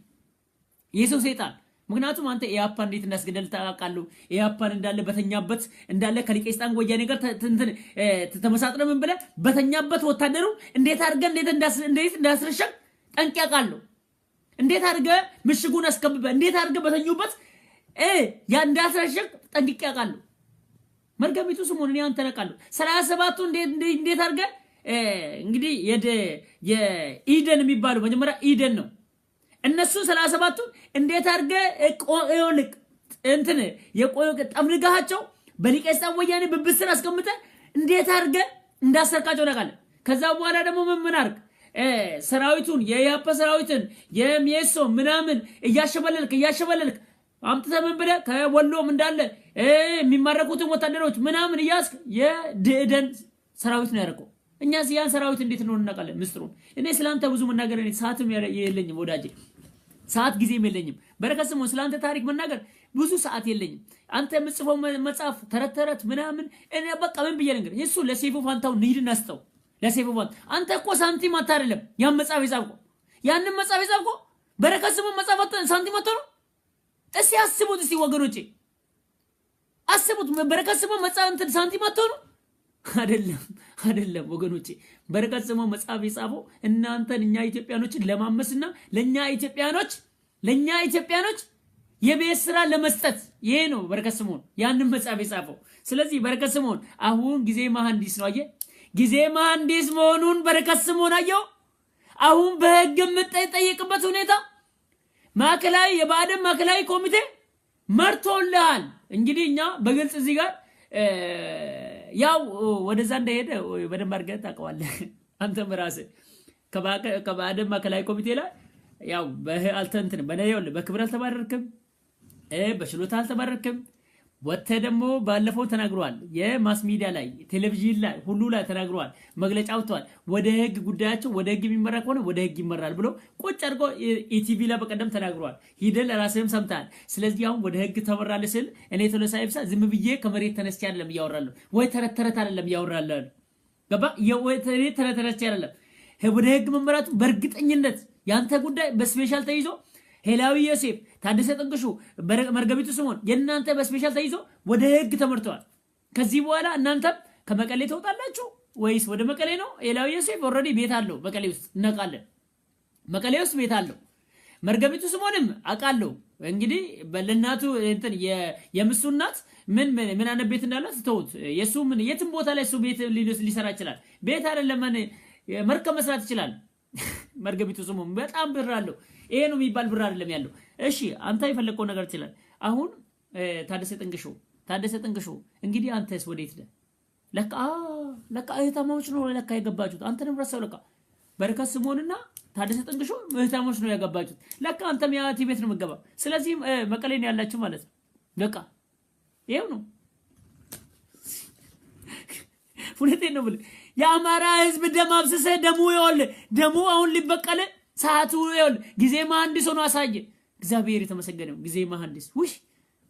የሰው ሰይጣን ምክንያቱም አንተ ኢያፓ እንዴት እንዳስገደል ታውቃለህ ኢያፓን እንዳለ በተኛበት እንዳለ ከሊቄስጣን ወያኔ ጋር ተመሳጥረ ምን ብለ በተኛበት ወታደሩ እንዴት አድርገ እንዴት እንዳስረሸቅ ጠንቅያቃለሁ እንዴት አድርገ ምሽጉን አስከብበ እንዴት አድርገ በተኙበት ያ እንዳስረሸቅ ጠንቅያቃለሁ መርገሚቱ ስምኦን እኔ አንተ ነቃለሁ 37ቱ እንዴት አድርገ እንግዲህ የኢደን የሚባለው መጀመሪያ ኢደን ነው እነሱ 37ቱ እንዴት አድርገ ይወልቅ እንትን ጠምልጋቸው በሊቄስጣን ወያኔ በብስር አስቀምጠ እንዴት አድርገ እንዳሰርካቸው ነቃለህ ከዛ በኋላ ደግሞ ምን አድርግ ሰራዊቱን የኢያፓ ሰራዊትን የሚየሶ ምናምን እያሸበለልክ አምጥተህ ምን ብለህ ከወሎም እንዳለ የሚማረኩትን ወታደሮች ምናምን ያስክ የድደን ሰራዊት ነው ያረከው እኛ ሲያን ሰራዊት እንዴት ነው እናቃለን ምስጥሩን እኔ ስላንተ ብዙ መናገር እኔ ሰዓትም የለኝም ወዳጄ ሰዓት ጊዜም የለኝም በረከት ስምኦን ስላንተ ታሪክ መናገር ብዙ ሰዓት የለኝም አንተ ምጽፈው መጻፍ ተረተረት ምናምን እኔ በቃ ምን ብዬ ነገር እሱ ለሰይፉ ፋንታው ንሂድና አስተው ለሰይፉ ፋንታ አንተ እኮ ሳንቲም አታደለም ያን መጻፍ ይጻፍኮ ያንን መጻፍ ይጻፍኮ በረከት ስምኦን መጻፍ ሳንቲም አታሩ እስቲ አስቡት እስቲ ወገኖቼ አስቡት በረከት ስምኦን መጻፍ እንትን ሳንቲም አታሩ አይደለም ወገኖቼ በረከት ስምኦን መጻፍ ይጻፈው እናንተን እኛ ኢትዮጵያኖችን ለማመስና ለኛ ኢትዮጵያኖች የቤት ስራ ለመስጠት ይሄ ነው በረከት ስምዖን ያንን መጽሐፍ የጻፈው። ስለዚህ በረከት ስምዖን አሁን ጊዜ መሐንዲስ ነው። አየህ ጊዜ መሐንዲስ መሆኑን በረከት ስምዖን አየው። አሁን በህግ የምትጠይቅበት ሁኔታ ማዕከላዊ የባዕድን ማዕከላዊ ኮሚቴ መርቶልሃል። እንግዲህ እኛ በግልጽ እዚህ ጋር ያው ወደዛ እንደሄደ በደንብ አድርገህ ታውቀዋለህ አንተም ራስህ ከባዕድን ማዕከላዊ ኮሚቴ ላይ ያው በአልተንትን በነየው በክብር አልተባረርክም፣ በሽሎታ አልተባረርክም። ወጥተህ ደግሞ ባለፈው ተናግሯል። የማስ ሚዲያ ላይ ቴሌቪዥን ላይ ሁሉ ላይ ተናግሯል። መግለጫ አውጥቷል። ወደ ህግ ጉዳያቸው ወደ ህግ የሚመራ ከሆነ ወደ ህግ ይመራል ብሎ ቁጭ አድርጎ ኢቲቪ ላይ በቀደም ተናግሯል። ሂደህ ለራስህም ሰምተሃል። ስለዚህ አሁን ወደ ህግ ተመራለህ ስል እኔ ቶሎሳ ይብሳ ዝም ብዬ ከመሬት ተነስቼ አይደለም እያወራለሁ፣ ወይ ተረት ተረት አይደለም እያወራለሁ። ገባ? ወይ ተረት ተረት አይደለም። ወደ ህግ መመራቱ በእርግጠኝነት ያንተ ጉዳይ በስፔሻል ተይዞ ሄላዊ ዮሴፍ፣ ታደሰ ጥንቅሹ፣ መርገቢቱ ስምዖን የእናንተ በስፔሻል ተይዞ ወደ ህግ ተመርተዋል። ከዚህ በኋላ እናንተም ከመቀሌ ተውጣላችሁ ወይስ ወደ መቀሌ ነው? ሄላዊ ዮሴፍ ኦልሬዲ ቤት አለው መቀሌ ውስጥ እናውቃለን። መቀሌ ውስጥ ቤት አለው። መርገቢቱ ስምዖንም አውቃለሁ። እንግዲህ ለእናቱ እንትን የምሱ እናት ምን አይነት ቤት እንዳላት ተውት። የሱ ምን የትም ቦታ ላይ እሱ ቤት ሊሰራ ይችላል። ቤት አይደለም መርከብ መስራት ይችላል። መርገቢቱ ስምዖን በጣም ብር አለው። ይሄ ነው የሚባል ብር አይደለም ያለው። እሺ አንተ የፈለከው ነገር ይችላል። አሁን ታደሰ ጥንቅሾ እንግዲህ አንተስ ወዴት ነህ? ለካ እህታማዎች ነው ለካ የገባችሁት። አንተንም ረሳው። ለካ በረከት ስምዖንና ታደሰ ጥንቅሾ እህታማዎች ነው ያገባችሁት። ለካ አንተም ያቲ ቤት ነው የምትገባው። ስለዚህ መቀሌ ነው ያላችሁ ማለት ነው። በቃ ይሄው ነው። ሁለቴ ነው ብለ የአማራ ህዝብ ደም አብስሰህ ደሙ አሁን ሊበቀለ ሰዓቱ ይወል ጊዜ መሐንዲስ ሆኖ አሳየ። እግዚአብሔር የተመሰገነው ጊዜ መሐንዲስ ውይ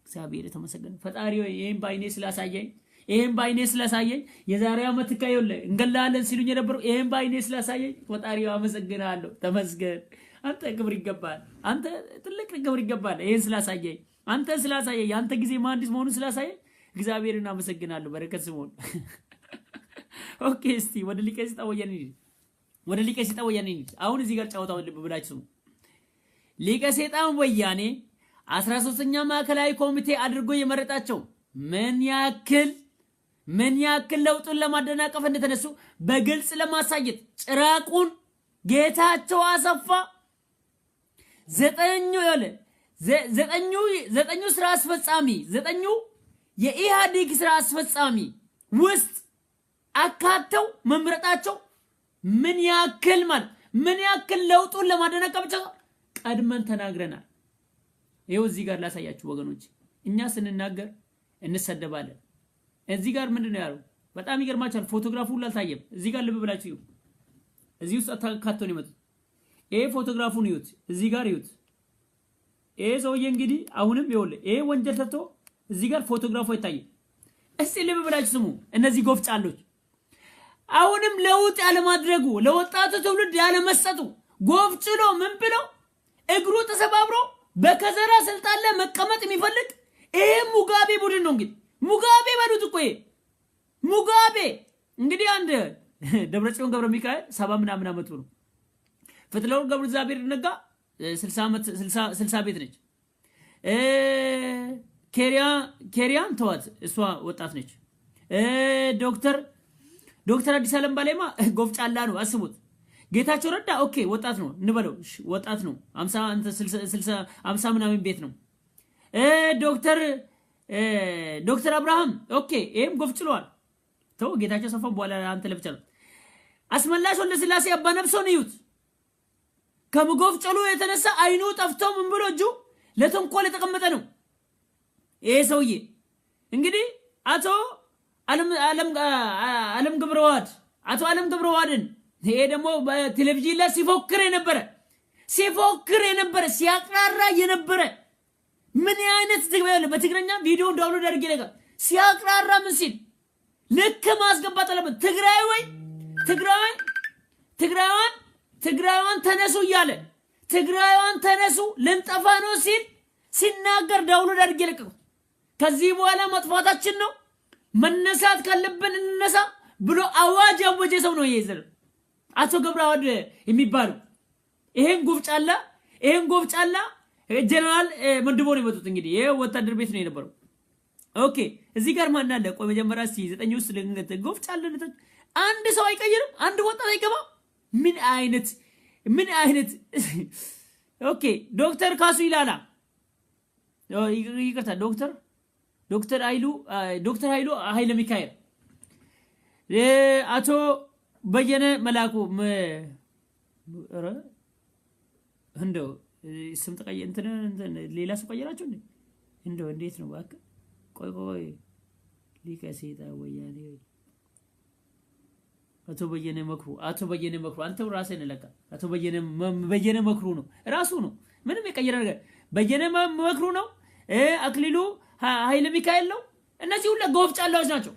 እግዚአብሔር የተመሰገነው ፈጣሪ ሆይ ይሄን ባይኔ ስላሳየኝ የዛሬ ዓመት ከይወል እንገላለን ሲሉኝ የነበረው ይሄን ባይኔ ስላሳየኝ ፈጣሪው አመሰግናለሁ። ተመስገን። አንተ ክብር ይገባል። አንተ ትልቅ ክብር ይገባል። ይሄን ስላሳየኝ አንተ ጊዜ መሐንዲስ መሆኑን ስላሳየኝ እግዚአብሔርን አመሰግናለሁ። በረከት ስምዖን ኦኬ። እስቲ ወደ ሊቀ ሰይጣን ወያኔ አሁን እዚህ ጋር ጫወታው ልብ ብላችሁ ስሙ። ሊቀ ሰይጣን ወያኔ 13ኛ ማዕከላዊ ኮሚቴ አድርጎ የመረጣቸው ምን ያክል ለውጡን ለማደናቀፍ እንደተነሱ በግልጽ ለማሳየት ጭራቁን ጌታቸው አሰፋ ዘጠኙ ስራ አስፈጻሚ የኢህአዴግ ስራ አስፈጻሚ ውስጥ አካተው መምረጣቸው ምን ያክል ለውጡን ለማደናቀፍ ቀድመን ተናግረናል። ይሄው እዚህ ጋር ላሳያችሁ ወገኖች። እኛ ስንናገር እንሰደባለን። እዚህ ጋር ምንድነው ያለው? በጣም ይገርማችኋል። ፎቶግራፉ ሁሉ አልታየም። እዚህ ጋር ልብ ብላችሁ ይዩ። እዚህ ውስጥ አካተው ነው የመጡት። ይሄ ፎቶግራፉን ይዩት። እዚህ ጋር ይዩት። ይሄ ሰውዬ እንግዲህ አሁንም ይኸውልህ ይሄ ወንጀል ተቶ እዚህ ጋር ፎቶግራፉ አይታየም። እስቲ ልብ ብላችሁ ስሙ። እነዚህ ጎፍጫሎች አሁንም ለውጥ ያለማድረጉ ለወጣቱ ትውልድ ያለመስጠቱ ጎፍጭሎ ምን ብለው እግሩ ተሰባብሮ በከዘራ ስልጣን ላይ መቀመጥ የሚፈልግ ይሄ ሙጋቤ ቡድን ነው። እንግዲህ ሙጋቤ በሉት እኮ ይሄ ሙጋቤ እንግዲህ አንድ ደብረጽዮን ገብረ ሚካኤል 70 ምናምን አመቱ ነው። ፍትለወርቅ ገብረ እግዚአብሔር ነጋ 60 ቤት ነች። ኬሪያን ተዋት፣ እሷ ወጣት ነች። ዶክተር አዲስ ዓለም ባሌማ ጎፍጫላ ነው። አስቡት። ጌታቸው ረዳ ኦኬ ወጣት ነው እንበለው፣ ወጣት ነው። 50 ምናምን ቤት ነው። ዶክተር አብርሃም ኦኬ ይሄም ጎፍጭሏል። ተው ጌታቸው ሰፋ በኋላ አንተ ለብቻ ነው። አስመላሽ ወልደ ስላሴ አባ ነብሶን ይዩት። ከመጎፍጨሉ የተነሳ አይኑ ጠፍቶ ምን ብሎ እጁ ለተንኮል የተቀመጠ ነው። ይሄ ሰውዬ እንግዲህ አቶ ዓለም ገብረዋህድን ይሄ ደግሞ በቴሌቪዥን ላይ ሲፎክር የነበረ ሲያቅራራ የነበረ ምን አይነት በትግረኛ ቪዲዮ ዳውንሎድ አድርጌ ነገር ሲያቅራራ ምን ሲል ልክ ማስገባት አለበት። ትግራይዋን ተነሱ እያለ ትግራይዋን ተነሱ ልንጠፋ ነው ሲል ሲናገር ዳውንሎድ አድርጌ ለቀቁ። ከዚህ በኋላ መጥፋታችን ነው መነሳት ካለብን እንነሳ ብሎ አዋጅ ያወጀ ሰው ነው ይዘል አቶ ገብረዋህድ የሚባሉ። ይሄን ጎፍጫላ ጀነራል መድቦ ነው የመጡት እንግዲህ ይሄ ወታደር ቤት ነው የነበረው ኦኬ እዚህ ጋር ማን አለ ቆይ መጀመሪያ እስቲ 9 ውስጥ ለንገት ጎፍጫለለት አንድ ሰው አይቀይርም አንድ ወጣት አይገባ ምን አይነት ኦኬ ዶክተር ካሱ ይላላ ይቅርታ ዶክተር ኃይሉ ኃይለ ሚካኤል አቶ በየነ መላኩ እንደው ስም ተቀየ እንትን ሌላ ሰው ቀየራችሁ እንደው እንዴት ነው ባክ ቆይ ሊከሴታ ወያኔ አቶ በየነ መክሩ አንተው ራስህን ለካ አቶ በየነ መክሩ ነው ራሱ ነው ምንም የቀየረ ነገር በየነ መክሩ ነው አክሊሉ ኃይለ ሚካኤል ነው እነዚህ ሁሉ ጎፍጫላዎች ናቸው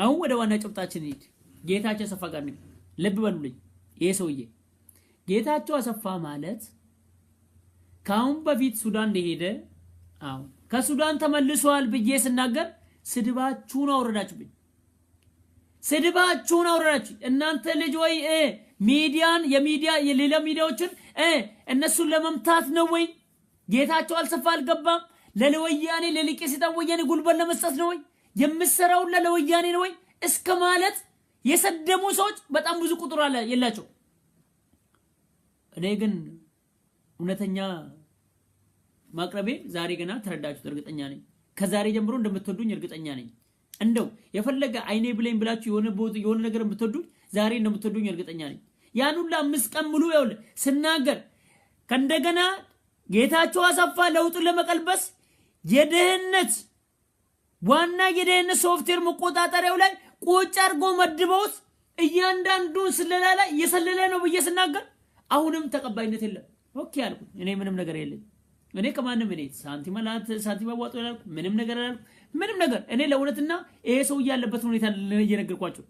አሁን ወደ ዋና ጭብጣችን ሄድ ጌታቸው አሰፋ ጋር ነው ልብ በሉልኝ ይሄ ሰውዬ ጌታቸው አሰፋ ማለት ካሁን በፊት ሱዳን እንደሄደ አሁን ከሱዳን ተመልሷል ብዬ ስናገር ስድባችሁን አወረዳችሁብኝ እናንተ ልጅ ወይ ሚዲያን የሌላ ሚዲያዎችን እነሱን ለመምታት ነው ወይ ጌታቸው አሰፋ አልገባም ለለወያኔ ለሊቄሲታ ወያኔ ጉልበት ለመስጠት ነው ወይ የምሰራው ለለወያኔ ነው ወይ እስከ ማለት የሰደሙ ሰዎች በጣም ብዙ ቁጥር አለ የላቸው እኔ ግን እውነተኛ ማቅረቤ ዛሬ ገና ተረዳችሁት እርግጠኛ ነኝ ከዛሬ ጀምሮ እንደምትወዱኝ እርግጠኛ ነኝ እንደው የፈለገ አይኔ ብሌን ብላችሁ የሆነ ነገር የምትወዱኝ ዛሬ እንደምትወዱኝ እርግጠኛ ነኝ ያን ሁሉ 5 ቀን ሙሉ ያውል ስናገር ከእንደገና ጌታቸው አሰፋ ለውጡን ለመቀልበስ የደህንነት ዋና የደህንነት ሶፍትዌር መቆጣጠሪያው ላይ ቁጭ አርጎ መድበውት እያንዳንዱን ስለላ ላይ እየሰለለ ነው ብዬ ስናገር አሁንም ተቀባይነት የለም ኦኬ አልኩ እኔ ምንም ነገር የለም እኔ ከማንም እኔ ሳንቲም አዋጡ ያልኩ ምንም ነገር እኔ ለእውነትና ይሄ ሰው ያለበት ሁኔታ እየነገርኳችሁ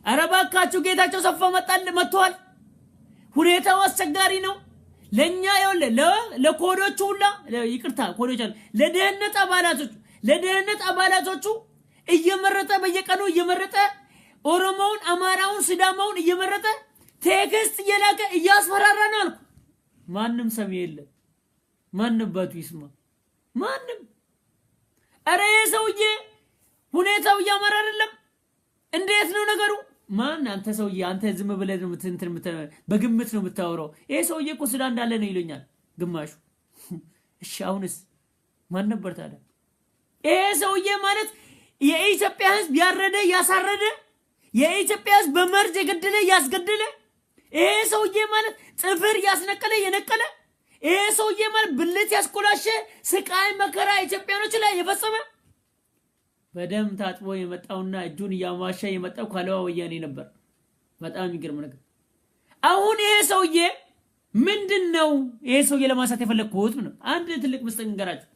አረባካችሁ ጌታቸው አሰፋ መጥቷል ሁኔታው አስቸጋሪ ነው ለኛ ይወለ ለኮዶቹ ሁላ ይቅርታ ኮዶች አለ ለደህንነት አባላቶቹ እየመረጠ በየቀኑ እየመረጠ ኦሮሞውን አማራውን ሲዳማውን እየመረጠ ቴክስት እየላከ እያስፈራራ ነው አልኩ ማንም ሰሚ የለም ማንም ባቱ ይስማ ማንም አረ ሰውዬ ሁኔታው ያመራ አይደለም እንዴት ነው ነገሩ ማን አንተ ሰውዬ አንተ ዝም ብለህ ነው በግምት ነው የምታወራው ይሄ ሰውዬ እኮ ሱዳን እንዳለ ነው ይሉኛል ግማሹ እሺ አሁንስ ማን ነበር ታዲያ ይሄ ሰውዬ ማለት የኢትዮጵያ ህዝብ ያረደ ያሳረደ የኢትዮጵያ ህዝብ በመርዝ የገደለ ያስገደለ ይሄ ሰውዬ ማለት ጥፍር ያስነቀለ የነቀለ ይሄ ሰውዬ ማለት ብልት ያስቆላሸ ስቃይ መከራ ኢትዮጵያኖች ላይ የፈጸመ በደም ታጥቦ የመጣውና እጁን ያማሻ የመጣው ካለዋ ወያኔ ነበር በጣም የሚገርም ነገር አሁን ይሄ ሰውዬ ምንድነው ይሄ ሰውዬ ለማሳት የፈለኩት ነው አንድ ትልቅ ምስጢር እንገራችሁ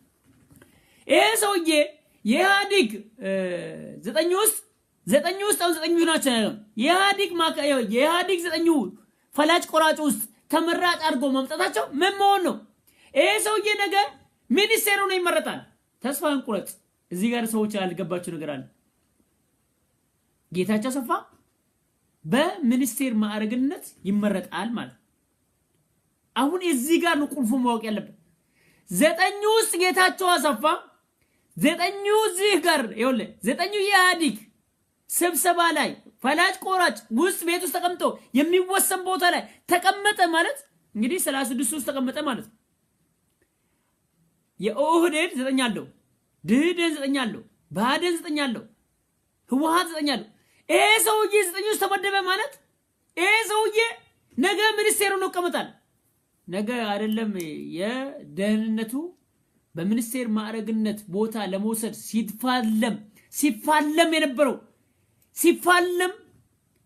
ይሄ ሰውዬ የኢህአዴግ 9 ውስጥ አሁን 9 ናቸው የኢህአዴግ 9 ፈላጭ ቆራጭ ውስጥ ተመራጭ አድርጎ ማምጣታቸው ምን መሆን ነው ይሄ ሰውዬ ነገ ሚኒስቴሩ ነው ይመረጣል ተስፋ እንቁረጥ እዚህ ጋር ሰዎች ያልገባቸው ነገር አለ ጌታቸው አሰፋ በሚኒስቴር ማዕረግነት ይመረጣል ማለት አሁን እዚህ ጋር ነው ቁልፉ ማወቅ ያለበት 9 ውስጥ ጌታቸው አሰፋ 9 እዚህ ጋር ይወለ 9 የኢህአዴግ ስብሰባ ላይ ፈላጭ ቆራጭ ውስጥ ቤት ውስጥ ተቀምጦ የሚወሰን ቦታ ላይ ተቀመጠ ማለት እንግዲህ 36 ውስጥ ተቀመጠ ማለት የኦህዴድ 9 አለው ድህደን 9 አለው ባደን 9 አለው ህወሓት 9 አለው ይሄ ሰውዬ 9 ውስጥ ተመደበ ማለት ይሄ ሰውዬ ነገ ሚኒስቴሩ ነው ቀመጣል ነገ አይደለም የደህንነቱ በሚኒስቴር ማዕረግነት ቦታ ለመውሰድ ሲፋለም የነበረው ሲፋለም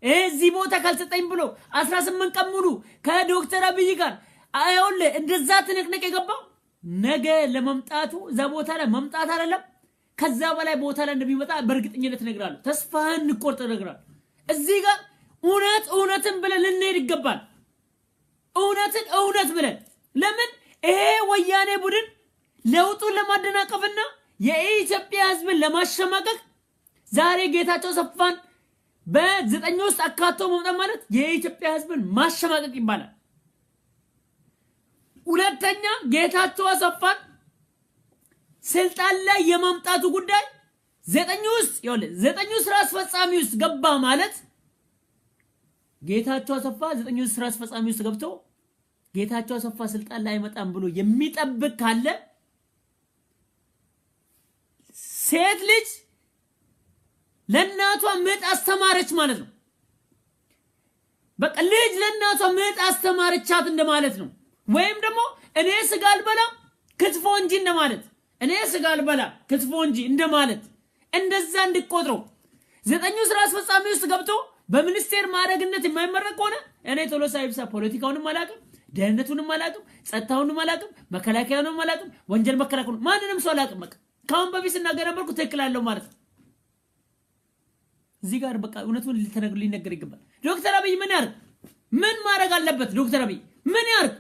እዚህ ቦታ ካልሰጠኝ ብሎ 18 ቀን ሙሉ ከዶክተር አብይ ጋር አይወለ እንደዛ ትንቅንቅ የገባው ነገ ለመምጣቱ እዛ ቦታ ላይ መምጣት አይደለም ከዛ በላይ ቦታ ላይ እንደሚመጣ በእርግጠኝነት እነግራለሁ ተስፋህን እንቆርጥ እነግራለሁ እዚህ ጋር እውነትን ብለን ልንሄድ ይገባል እውነት ብለን ለምን ይሄ ወያኔ ቡድን ለውጡን ለማደናቀፍና የኢትዮጵያ ህዝብን ለማሸማቀቅ ዛሬ ጌታቸው አሰፋን በ9 ውስጥ አካቶ መምጣት ማለት የኢትዮጵያ ህዝብን ማሸማቀቅ ይባላል ሁለተኛ ጌታቸው አሰፋን ስልጣን ላይ የማምጣቱ ጉዳይ ዘጠኙ ስራ አስፈጻሚ ውስጥ ገባ ማለት ጌታቸው አሰፋ ዘጠኙ ስራ አስፈጻሚ ውስጥ ገብቶ ጌታቸው አሰፋ ስልጣን ላይ አይመጣም ብሎ የሚጠብቅ ካለ ሴት ልጅ ለእናቷ ምጥ አስተማረች ማለት ነው። በቃ ልጅ ለእናቷ ምጥ አስተማረቻት እንደማለት ነው። ወይም ደግሞ እኔ ስጋ አልበላም ክትፎ እንጂ እንደማለት እኔ ስጋ አልበላም ክትፎ እንጂ እንደማለት እንደዛ እንድቆጥረው ዘጠኙ ስራ አስፈጻሚ ውስጥ ገብቶ በሚኒስቴር ማዕረግነት የማይመረቅ ሆነ እኔ ቶሎሳ ይብሳ ፖለቲካውንም አላውቅም፣ ደህንነቱንም አላውቅም፣ ጸጥታውንም አላውቅም፣ መከላከያውንም አላውቅም፣ ወንጀል መከላከያውን ማንንም ሰው አላውቅም። በቃ ካሁን በፊት ስናገር ነበርኩ ትክክል አለው ማለት ነው። እዚህ ጋር በቃ እውነቱን ሊነገር ይገባል። ዶክተር አብይ ምን ያርግ? ምን ማድረግ አለበት? ዶክተር አብይ ምን ያርግ?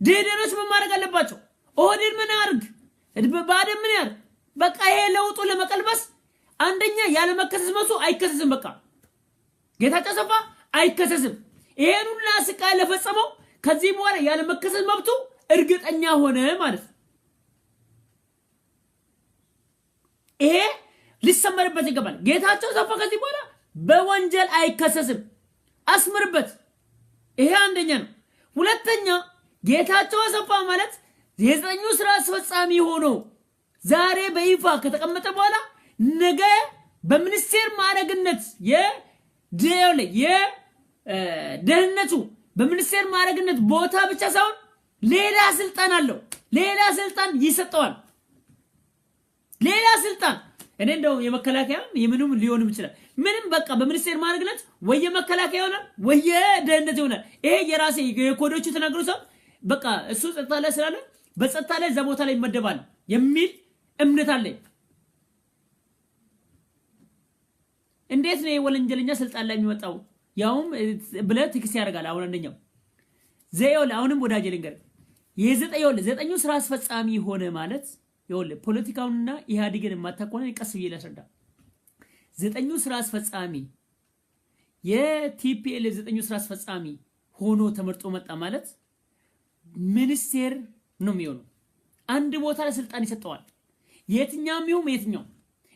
ደህንነቶች ምን ማድረግ አለባቸው? ኦህዴድ ምን ያርግ? ባደም ምን ያርግ? በቃ ይሄ ለውጡ ለመቀልበስ አንደኛ ያለ መከሰስ መሱ አይከሰስም። በቃ ጌታቸው አሰፋ አይከሰስም። ይሄን ሁሉ ስቃይ ለፈጸመው ከዚህ በኋላ ያለ መከሰስ መብቱ እርግጠኛ ሆነ ማለት ይሄ ሊሰመርበት ይገባል። ጌታቸው አሰፋ ከዚህ በኋላ በወንጀል አይከሰስም። አስምርበት። ይሄ አንደኛ ነው። ሁለተኛ ጌታቸው አሰፋ ማለት የዘጠኙ ስራ አስፈጻሚ ሆኖ ዛሬ በይፋ ከተቀመጠ በኋላ ነገ በሚኒስቴር ማዕረግነት የደህንነቱ በሚኒስቴር ማዕረግነት ቦታ ብቻ ሳይሆን ሌላ ስልጣን አለው። ሌላ ስልጣን ይሰጠዋል። ሌላ ስልጣን እኔ እንደው የመከላከያ የምንም ሊሆንም ይችላል። ምንም በቃ በሚኒስቴር ማዕረግነት ወይ የመከላከያ ይሆናል ወይ የደህንነት ይሆናል። ይሄ የራሴ የኮዶቹ ተናግሮ ሰው በቃ እሱ ጸጥታ ላይ ስላለ በጸጥታ ላይ እዛ ቦታ ላይ ይመደባል የሚል እምነት አለኝ። እንዴት ነው የወንጀለኛ ስልጣን ላይ የሚወጣው? ያውም ብለህ ትክስ ያደርጋል። አሁን አንደኛው ዘይውል አሁንም ወዳጅ ልንገር ዘጠኙ ስራ አስፈጻሚ ሆነ ማለት ፖለቲካውንና ኢህአዴግን ማታቆነ ቀስ ብዬ ላስረዳ። ዘጠኙ ስራ አስፈጻሚ የቲፒኤል ዘጠኙ ስራ አስፈጻሚ ሆኖ ተመርጦ መጣ ማለት ሚኒስቴር ነው የሚሆነው። አንድ ቦታ ላይ ስልጣን ይሰጠዋል። የትኛውም ይሁን የትኛው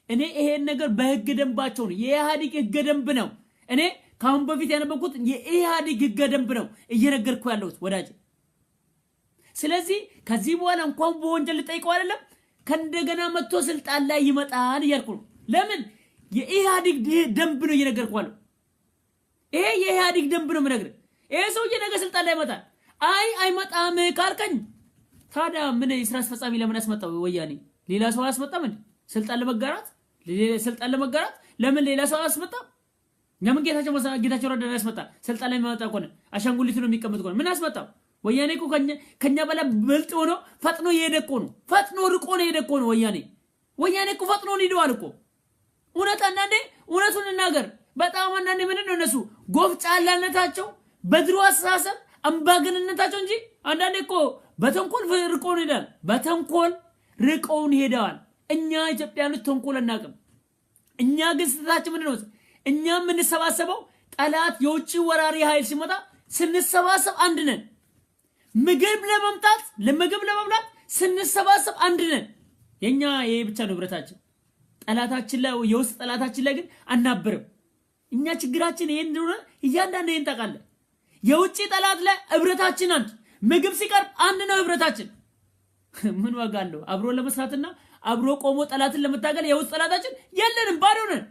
እኔ ይሄን ነገር በህግ ደንባቸው ነው የኢህአዴግ ህግ ደንብ ነው። እኔ ካሁን በፊት ያነበብኩት የኢህአዴግ ህግ ደንብ ነው እየነገርኩ ያለሁት ወዳጅ። ስለዚህ ከዚህ በኋላ እንኳን በወንጀል ልጠይቀው አይደለም ከእንደገና መጥቶ ስልጣን ላይ ይመጣል እያልኩ ነው። ለምን የኢህአዴግ ደንብ ነው እየነገርኩ ያለው። ይሄ የኢህአዴግ ደንብ ነው የምነግርህ። ይሄ ሰውዬ ነገ ስልጣን ላይ ይመጣል። አይመጣም ካልከኝ ታዲያ ምን የስራ አስፈጻሚ ለምን አስመጣው? ወያኔ ሌላ ሰው አስመጣም እንዴ? ስልጣን ለመጋራት ለምን ሌላ ሰው አስመጣም? ለምን ጌታቸው ረዳ ያስመጣ? ስልጣን ላይ የሚመጣ ከሆነ አሻንጉሊቱ ነው የሚቀመጥ ከሆነ ምን አስመጣው? ወያኔ እኮ ከኛ በላ በልጥ ሆኖ ፈጥኖ እየሄደ ነው። ፈጥኖ ርቆ ነው የሄደ ነው ወያኔ እኮ ፈጥኖ ሊደዋል እኮ። እውነት አንዳንዴ እውነቱን እናገር። በጣም አንዳንዴ ምንድነው እነሱ ጎፍጫላነታቸው በድሮ አስተሳሰብ አምባገነንነታቸው እንጂ አንዳንዴ እኮ በተንኮል ርቆን ሄዳል። በተንኮል ርቆን ሄደዋል። እኛ ኢትዮጵያኖች ተንኮል እናቅም። እኛ ግን ስህተታችን ምንድነው? እኛ የምንሰባሰበው ጠላት የውጭ ወራሪ ኃይል ሲመጣ ስንሰባሰብ አንድ ነን። ምግብ ለመብላት ስንሰባሰብ አንድ ነን። የኛ ይሄ ብቻ ነው ህብረታችን። ጠላታችን ላይ የውስጥ ጠላታችን ላይ ግን አናብርም። እኛ ችግራችን ይሄን እንደሆነ እያንዳንዱ ይሄን ታውቃለህ። የውጭ ጠላት ላይ ህብረታችን አንድ፣ ምግብ ሲቀርብ አንድ ነው ህብረታችን። ምን ዋጋ አለው አብሮ ለመስራትና አብሮ ቆሞ ጠላትን ለመታገል? የውስጥ ጠላታችን የለንም፣ ባዶ ነን።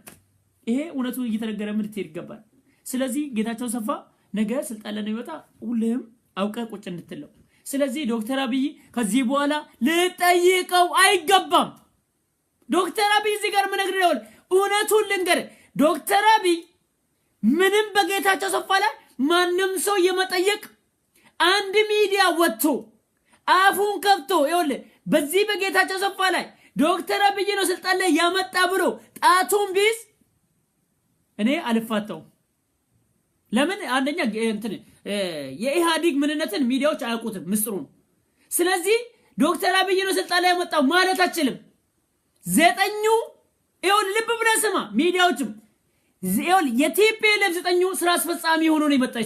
ይሄ እውነቱ እየተነገረ ምን ትሄድ ይገባል። ስለዚህ ጌታቸው አሰፋ ነገ ስልጣን ላይ ይወጣ ሁሉም አውቀህ ቁጭ እንድትለው። ስለዚህ ዶክተር አብይ ከዚህ በኋላ ልጠይቀው አይገባም። ዶክተር አብይ እዚህ ጋር ምን ነግሬው እውነቱን ልንገር። ዶክተር አብይ ምንም በጌታቸው አሰፋ ላይ ማንም ሰው የመጠየቅ አንድ ሚዲያ ወጥቶ አፉን ከፍቶ ይኸውልህ በዚህ በጌታቸው አሰፋ ላይ ዶክተር አብይ ነው ስልጣን ላይ ያመጣ ብሎ ጣቱን ቢስ እኔ አልፋታው። ለምን አንደኛ እንትን የኢህአዴግ ምንነትን ሚዲያዎች አያውቁትም ምስጥሩን። ስለዚህ ዶክተር አብይ ነው ስልጣን ላይ ያመጣው ማለት አችልም። ዘጠኙ ይሁን ልብ ብለህ ስማ። ሚዲያዎችም ይሁን የቲፒኤልኤፍ ዘጠኙ ስራ አስፈጻሚ ሆኖ ነው የመጣው።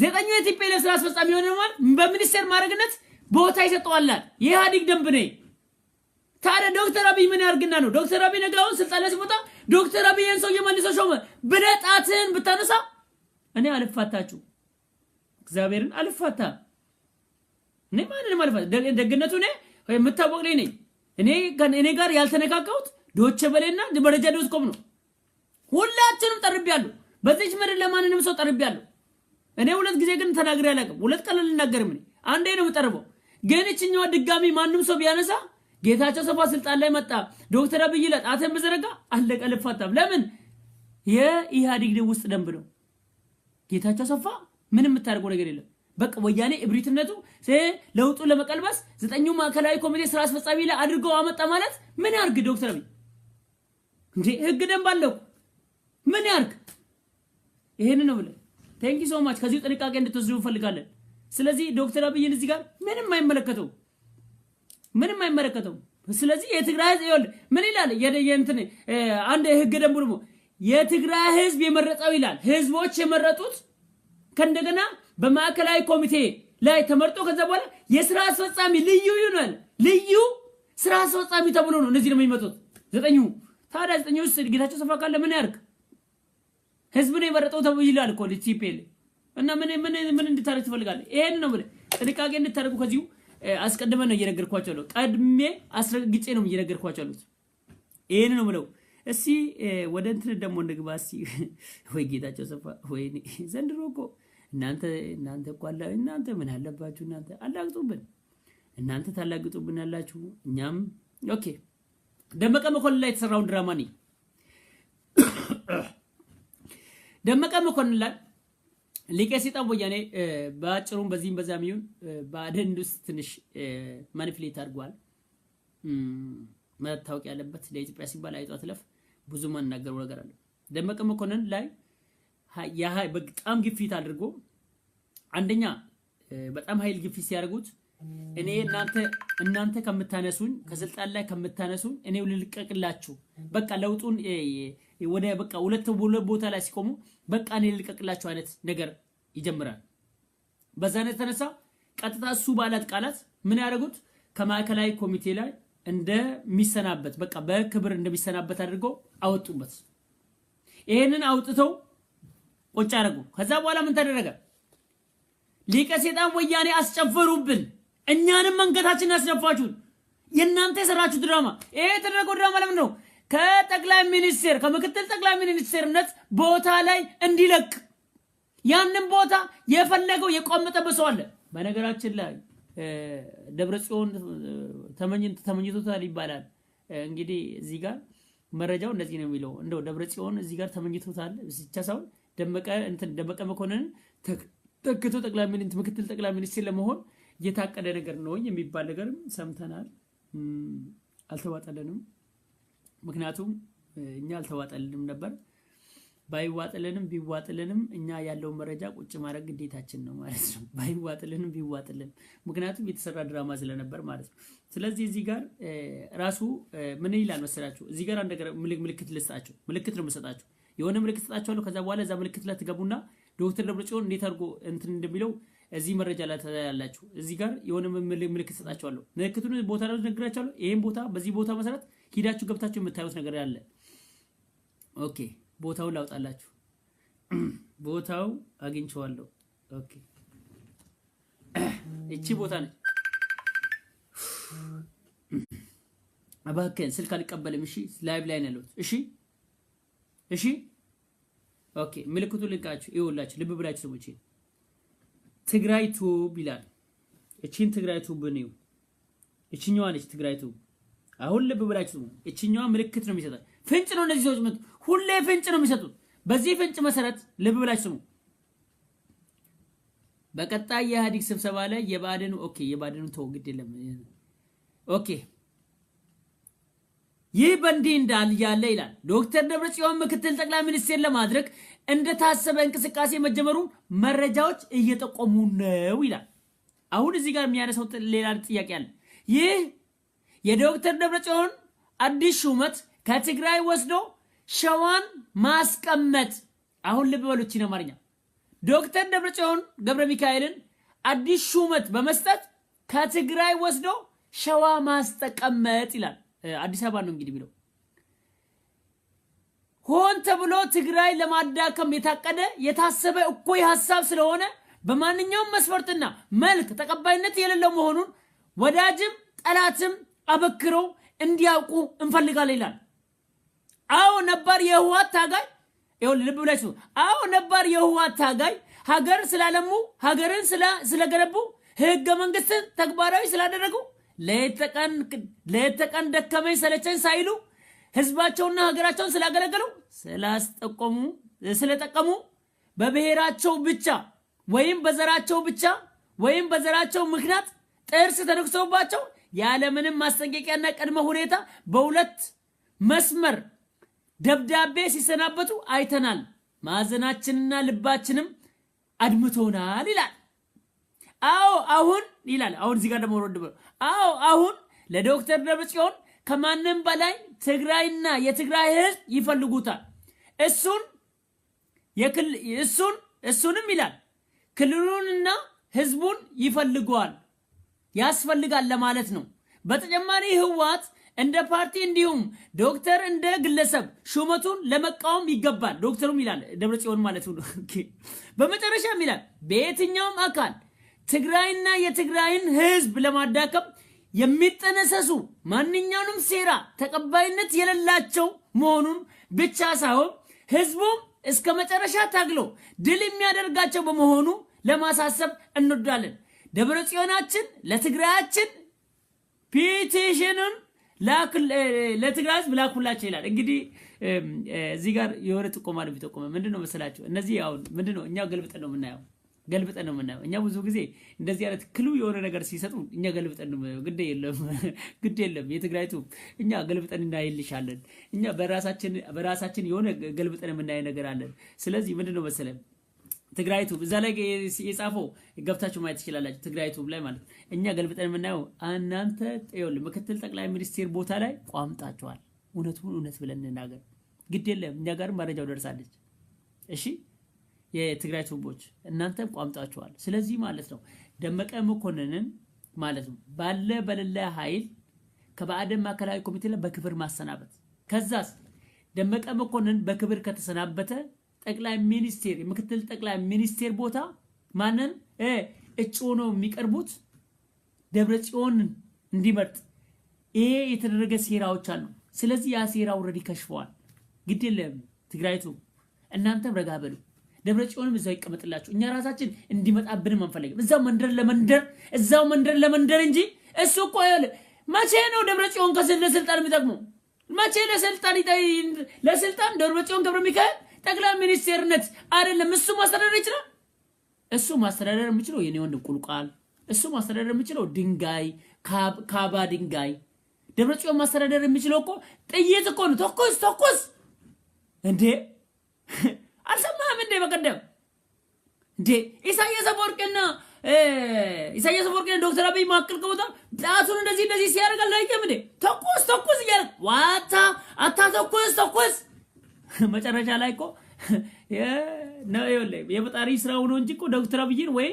ዘጠኙ የቲፒኤልኤፍ ስራ አስፈጻሚ ሆነ ማለት በሚኒስቴር ማረግነት ቦታ ይሰጠዋል የኢህአዴግ ደንብ ነው ታዲያ ዶክተር አብይ ምን ያርግና ነው ዶክተር አብይ ነገውን ስልጣን ላይ ሲወጣ ዶክተር አብይን ሰው የመልሶ ሾመ ብለጣትን ብታነሳ እኔ አልፋታችሁ እግዚአብሔርን አልፋታ ማንንም አልፋታ ደግነቱ ነው የምታወቅ ነኝ እኔ ጋር ያልተነካካውት ዶቼ ቬለና መረጃ.com ነው ሁላችንም ጠርቤያለሁ በዚህ ምድር ለማንንም ሰው ጠርቤያለሁ እኔ ሁለት ጊዜ ግን ተናግሬ አላውቅም ሁለት ቀን ልናገርም ነኝ አንዴ ነው የምጠርበው ግን እቺኛው ድጋሚ ማንንም ሰው ቢያነሳ ጌታቸው ሰፋ ስልጣን ላይ መጣ ዶክተር አብይ ለጣተን በዘረጋ አለቀ ልፋታም ለምን የኢህአዴግ ውስጥ ደንብ ነው ጌታቸው ሰፋ ምንም የምታደርገው ነገር የለም በቃ ወያኔ እብሪትነቱ ለውጡ ለመቀልበስ ዘጠኙ ማዕከላዊ ኮሚቴ ስራ አስፈጻሚ ላይ አድርገው አመጣ ማለት ምን ያርግ ዶክተር አብይ እንዴ ህግ ደንብ አለው ምን ያርግ ይሄን ነው ብለ ቴንክ ዩ ሶ ማች ከዚህ ጥንቃቄ እንድትወስዱ ፈልጋለን ስለዚህ ዶክተር አብይን እዚህ ጋር ምንም አይመለከተው ስለዚህ የትግራይ ህዝብ ይወል ምን ይላል የእንትን አንድ ህግ ደንብ ደግሞ የትግራይ ህዝብ የመረጠው ይላል ህዝቦች የመረጡት ከእንደገና በማዕከላዊ ኮሚቴ ላይ ተመርጦ ከዛ በኋላ የሥራ አስፈጻሚ ልዩ ስራ አስፈጻሚ ተብሎ ነው እነዚህ ነው የሚመጡት ዘጠኙ ታዲያ ዘጠኙ ጌታቸው ሰፋ ካለ ምን ያርግ ህዝብ ነው የመረጠው ተብሎ ይላል እኮ ቲፒኤል እና ምን እንድታረግ ትፈልጋለህ ይሄን ነው ብለ ጥንቃቄ እንድታረጉ ከዚሁ አስቀድመን ነው እየነገርኳቸው ነው ቀድሜ አስረግጬ ነው እየነገርኳቸው ነው ይሄን ነው ብለው እስቲ ወደ እንትን ደሞ እንደግባሲ ወይ ጌታቸው ሰፋ ወይ ዘንድሮ እኮ እናንተ እኮ አላ እናንተ ምን አለባችሁ እናንተ አላግጡብን እናንተ ታላግጡብን ያላችሁ እኛም ኦኬ ደመቀ መኮንን ላይ የተሰራው ድራማ ነው ደመቀ መኮንን ላይ ሊቀ ሰይጣን ወያኔ ባጭሩም በዚህም በዛም ይሁን ባደን ውስጥ ትንሽ ማኒፕሌት አድርጓል መታወቅ ያለበት ለኢትዮጵያ ሲባል አይጧት ለፍ ብዙ ማናገሩ ነገር አለ ደመቀ መኮንን ላይ በጣም ግፊት አድርጎ አንደኛ በጣም ኃይል ግፊት ሲያደርጉት እኔ እናንተ ከምታነሱኝ ከስልጣን ላይ ከምታነሱኝ እኔው ልልቀቅላችሁ በቃ ለውጡን ወደ በቃ ሁለት ቦታ ላይ ሲቆሙ በቃ እኔ ልልቀቅላችሁ አይነት ነገር ይጀምራል በዛነት ተነሳ ቀጥታ እሱ ባላት ቃላት ምን ያደርጉት ከማዕከላዊ ኮሚቴ ላይ እንደሚሰናበት በቃ በክብር እንደሚሰናበት አድርገው አወጡበት ይሄንን አውጥተው ቁጭ አደረጉ ከዛ በኋላ ምን ተደረገ ሊቀ ሰይጣን ወያኔ አስጨፈሩብን እኛንም መንገታችን አስነፋችሁን የናንተ የሰራችሁ ድራማ ይሄ ተደረገው ድራማ ለምን ነው ከጠቅላይ ሚኒስቴር ከምክትል ጠቅላይ ሚኒስቴርነት ቦታ ላይ እንዲለቅ ያንን ቦታ የፈለገው የቆመጠበት ሰው አለ በነገራችን ላይ ደብረጽዮን ተመኝቶታል ይባላል እንግዲህ እዚህ ጋር መረጃው እንደዚህ ነው የሚለው እንደው ደብረጽዮን እዚህ ጋር ተመኝቶታል ብቻ ሳይሆን ደመቀ መኮንን ተክቶ ጠቅላይ ሚኒስቴር ምክትል ጠቅላይ ሚኒስቴር ለመሆን የታቀደ ነገር ነው የሚባል ነገርም ሰምተናል አልተዋጠለንም ምክንያቱም እኛ አልተዋጠልንም ነበር ባይዋጥልንም ቢዋጥልንም እኛ ያለው መረጃ ቁጭ ማድረግ ግዴታችን ነው ማለት ነው ባይዋጥልንም ቢዋጥልን ምክንያቱም የተሰራ ድራማ ስለነበር ማለት ነው ስለዚህ እዚህ ጋር ራሱ ምን ይላል መሰላችሁ እዚህ ጋር አንደ ምልክት ልስጣችሁ ምልክት ነው መሰጣችሁ የሆነ ምልክት ሰጣችኋለሁ ከዛ በኋላ እዛ ምልክት ላይ ትገቡና ዶክተር ደብረጽዮን እንዴት አድርጎ እንትን እንደሚለው እዚህ መረጃ ላይ ታያላችሁ እዚህ ጋር የሆነ ምልክት ሰጣችኋለሁ ምልክቱን ቦታ ላይ ነግራችኋለሁ ይሄን ቦታ በዚህ ቦታ መሰረት ሂዳችሁ ገብታችሁ የምታዩት ነገር ያለ ኦኬ ቦታው ላውጣላችሁ ቦታው አግኝቼዋለሁ ኦኬ እቺ ቦታ ነች አባከን ስልክ አልቀበልም እሺ ላይቭ ላይ ነው እሺ ኦኬ ምልክቱ ልቃችሁ ይውላችሁ ልብ ብላችሁ ሰዎች ትግራይ ቱብ ይላል እቺን ትግራይ ቱብ ነው እቺኛዋ ነች ትግራይ ቱብ አሁን ልብ ብላችሁ እቺኛዋ ምልክት ነው የሚሰጣው ፍንጭ ነው እነዚህ ሰዎች መጡ ሁሌ ፍንጭ ነው የሚሰጡት በዚህ ፍንጭ መሰረት ልብ ብላችሁ በቀጣይ የኢህአዴግ ስብሰባ ላይ የባደኑ ኦኬ የባደኑ ተወግድ የለም ኦኬ ይህ በእንዲህ እንዳለ ይላል ዶክተር ደብረጽዮን ምክትል ጠቅላይ ሚኒስቴር ለማድረግ እንደታሰበ እንቅስቃሴ መጀመሩን መረጃዎች እየጠቆሙ ነው ይላል አሁን እዚህ ጋር የሚያነሳው ሌላ ጥያቄ አለ ይህ የዶክተር ደብረጽዮን አዲስ ሹመት ከትግራይ ወስዶ ሸዋን ማስቀመጥ አሁን ልብ በሉት ነው ማርኛ ዶክተር ደብረጽዮን ገብረ ሚካኤልን አዲስ ሹመት በመስጠት ከትግራይ ወስዶ ሸዋ ማስጠቀመጥ ይላል። አዲስ አበባ ነው እንግዲህ ቢለው ሆን ተብሎ ትግራይ ለማዳከም የታቀደ የታሰበ እኩይ ሐሳብ ስለሆነ በማንኛውም መስፈርትና መልክ ተቀባይነት የሌለው መሆኑን ወዳጅም ጠላትም አበክሮ እንዲያውቁ እንፈልጋለን ይላል። አዎ ነባር የህወሓት ታጋይ ልብ ብላችሁ አዎ ነባር የህወሓት ታጋይ ሀገር ስላለሙ ሀገርን ስለገነቡ ህገ መንግስትን ተግባራዊ ስላደረጉ ለተቀን ደከመኝ ሰለቸኝ ሳይሉ ህዝባቸውና ሀገራቸውን ስላገለገሉ ስለጠቀሙ በብሔራቸው ብቻ ወይም በዘራቸው ብቻ ወይም በዘራቸው ምክንያት ጥርስ ተነክሶባቸው ያለምንም ማስጠንቀቂያና ቅድመ ሁኔታ በሁለት መስመር ደብዳቤ ሲሰናበቱ አይተናል። ማዘናችንና ልባችንም አድምቶናል ይላል። አዎ አሁን ይላል። አሁን እዚህ ጋር ደግሞ ወረድ ብሎ አዎ አሁን ለዶክተር ደብረጽዮን ከማንም በላይ ትግራይና የትግራይ ህዝብ ይፈልጉታል። እሱንም ይላል ክልሉንና ህዝቡን ይፈልገዋል ያስፈልጋል ለማለት ነው። በተጨማሪ ህወሓት እንደ ፓርቲ እንዲሁም ዶክተር እንደ ግለሰብ ሹመቱን ለመቃወም ይገባል። ዶክተሩም ይላል ደብረጽዮን ማለት ነው። በመጨረሻም ይላል በየትኛውም አካል ትግራይና የትግራይን ህዝብ ለማዳከም የሚጠነሰሱ ማንኛውንም ሴራ ተቀባይነት የሌላቸው መሆኑን ብቻ ሳይሆን ህዝቡም እስከ መጨረሻ ታግሎ ድል የሚያደርጋቸው በመሆኑ ለማሳሰብ እንወዳለን። ደብረጽዮናችን ለትግራያችን ፒቲሽኑን ለትግራይ ህዝብ ላኩላቸው ይላል። እንግዲህ እዚህ ጋር የሆነ ጥቆማ ነው ቢጠቆመ ምንድነው መሰላችሁ? እነዚህ አሁን ምንድነው እኛ ገልብጠን ነው የምናየው። እኛ ብዙ ጊዜ እንደዚህ አይነት ክሉ የሆነ ነገር ሲሰጡ እኛ ገልብጠን ነው ግድ የለም የትግራይቱ እኛ ገልብጠን እናይልሻለን። እኛ በራሳችን የሆነ ገልብጠን የምናየው ነገር አለን። ስለዚህ ምንድነው መሰለ ትግራይቱ እዛ ላይ የጻፈው ገብታችሁ ማየት ትችላላችሁ። ትግራይቱ ላይ ማለት እኛ ገልብጠን የምናየው እናንተ ምክትል ጠቅላይ ሚኒስቴር ቦታ ላይ ቋምጣችኋል። እውነት ብለን እንናገር ግድ የለም እኛ ጋር መረጃው ደርሳለች። እሺ የትግራይ ቱቦች እናንተም ቋምጣችኋል። ስለዚህ ማለት ነው ደመቀ መኮንንን ማለት ነው በሌለ ኃይል ከባዕደን ማዕከላዊ ኮሚቴ ላይ በክብር ማሰናበት። ከዛስ ደመቀ መኮንን በክብር ከተሰናበተ ጠቅላይ ሚኒስቴር ምክትል ጠቅላይ ሚኒስቴር ቦታ ማንን እጩ ነው የሚቀርቡት ደብረጽዮን እንዲመርጥ ይሄ የተደረገ ሴራዎች አሉ። ስለዚህ ያ ሴራ ኦሬዲ ከሽፈዋል። ግድ የለም ትግራይቱ እናንተም ረጋ በሉ። ደብረጽዮንም እዛው ይቀመጥላችሁ። እኛ ራሳችን እንዲመጣብንም አንፈልግም። እዛው መንደር ለመንደር እንጂ እሱ እኮ መቼ ነው ደብረጽዮን ለስልጣን የሚጠቅመው? መቼ ለስልጣን ደብረጽዮን ገብረ ሚካኤል ጠቅላይ ሚኒስቴርነት አይደለም እሱ ማስተዳደር ይችላል። እሱ ማስተዳደር የሚችለው የኔ ወንድም ቁልቋል። እሱ ማስተዳደር የሚችለው ድንጋይ ካባ ድንጋይ። ደብረጽዮን ማስተዳደር የሚችለው እኮ ጥይት እኮ ነው። ተኩስ እንዴ አልሰማህም እንዴ? በቀደም እንዴ ኢሳያስ አፈወርቂና ዶክተር አብይ ማከል ከቦታ ጣቱን እንደዚህ ሲያደርግ አላየህም እንዴ? ተኩስ እያለ ዋታ ተኩስ መጨረሻ ላይ እኮ የፈጣሪ ስራው ነው እንጂ እኮ ዶክተር አብይን ወይ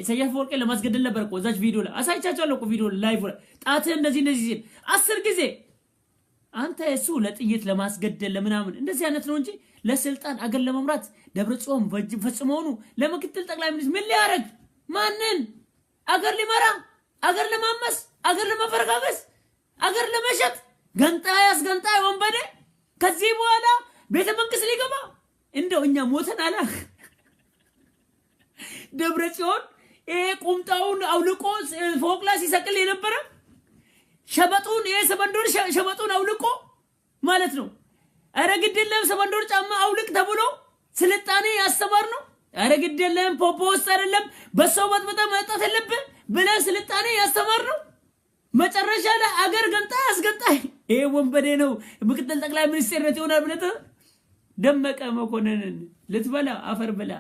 ኢሳያስ አፈወርቂን ለማስገደል ነበር እኮ እዛች ቪዲዮ ላይ አሳይቻቸዋለሁ እኮ ቪዲዮ ላይቭ ላይ ጣትህ እንደዚህ ሲል 10 ጊዜ አንተ እሱ ለጥይት ለማስገደል ለምናምን እንደዚህ አይነት ነው እንጂ ለስልጣን አገር ለመምራት ደብረጽዮን ፈጽሞኑ ለምክትል ጠቅላይ ሚኒስትር ምን ሊያረግ ማንን አገር ሊመራ አገር ለማመስ አገር ለመፈረካከስ አገር ለመሸጥ ገንጣይ ወንበዴ ከዚህ በኋላ ቤተ መንግስት ሊገባ እንደው እኛ ሞተን አላ ደብረጽዮን ቁምጣውን አውልቆ ፎቅ ላይ ሲሰቅል የነበረ ሸበጡን ሰበንዶር ሸበጡን አውልቆ ማለት ነው። አረ ግድ የለም ሰበንዶር ጫማ አውልቅ ተብሎ ስልጣኔ ያስተማር ነው። አረ ግድ የለም ፖፖ ውስጥ አይደለም በሰው በጥብጣ መጣት የለብህ ብለን ስልጣኔ ያስተማር ነው። መጨረሻ ላይ አገር አስገንጣይ ወንበዴ ነው ምክትል ጠቅላይ ሚኒስቴርነት ይሆናል ብለህ ደመቀ መኮንንን ልትበላ አፈር ብላ።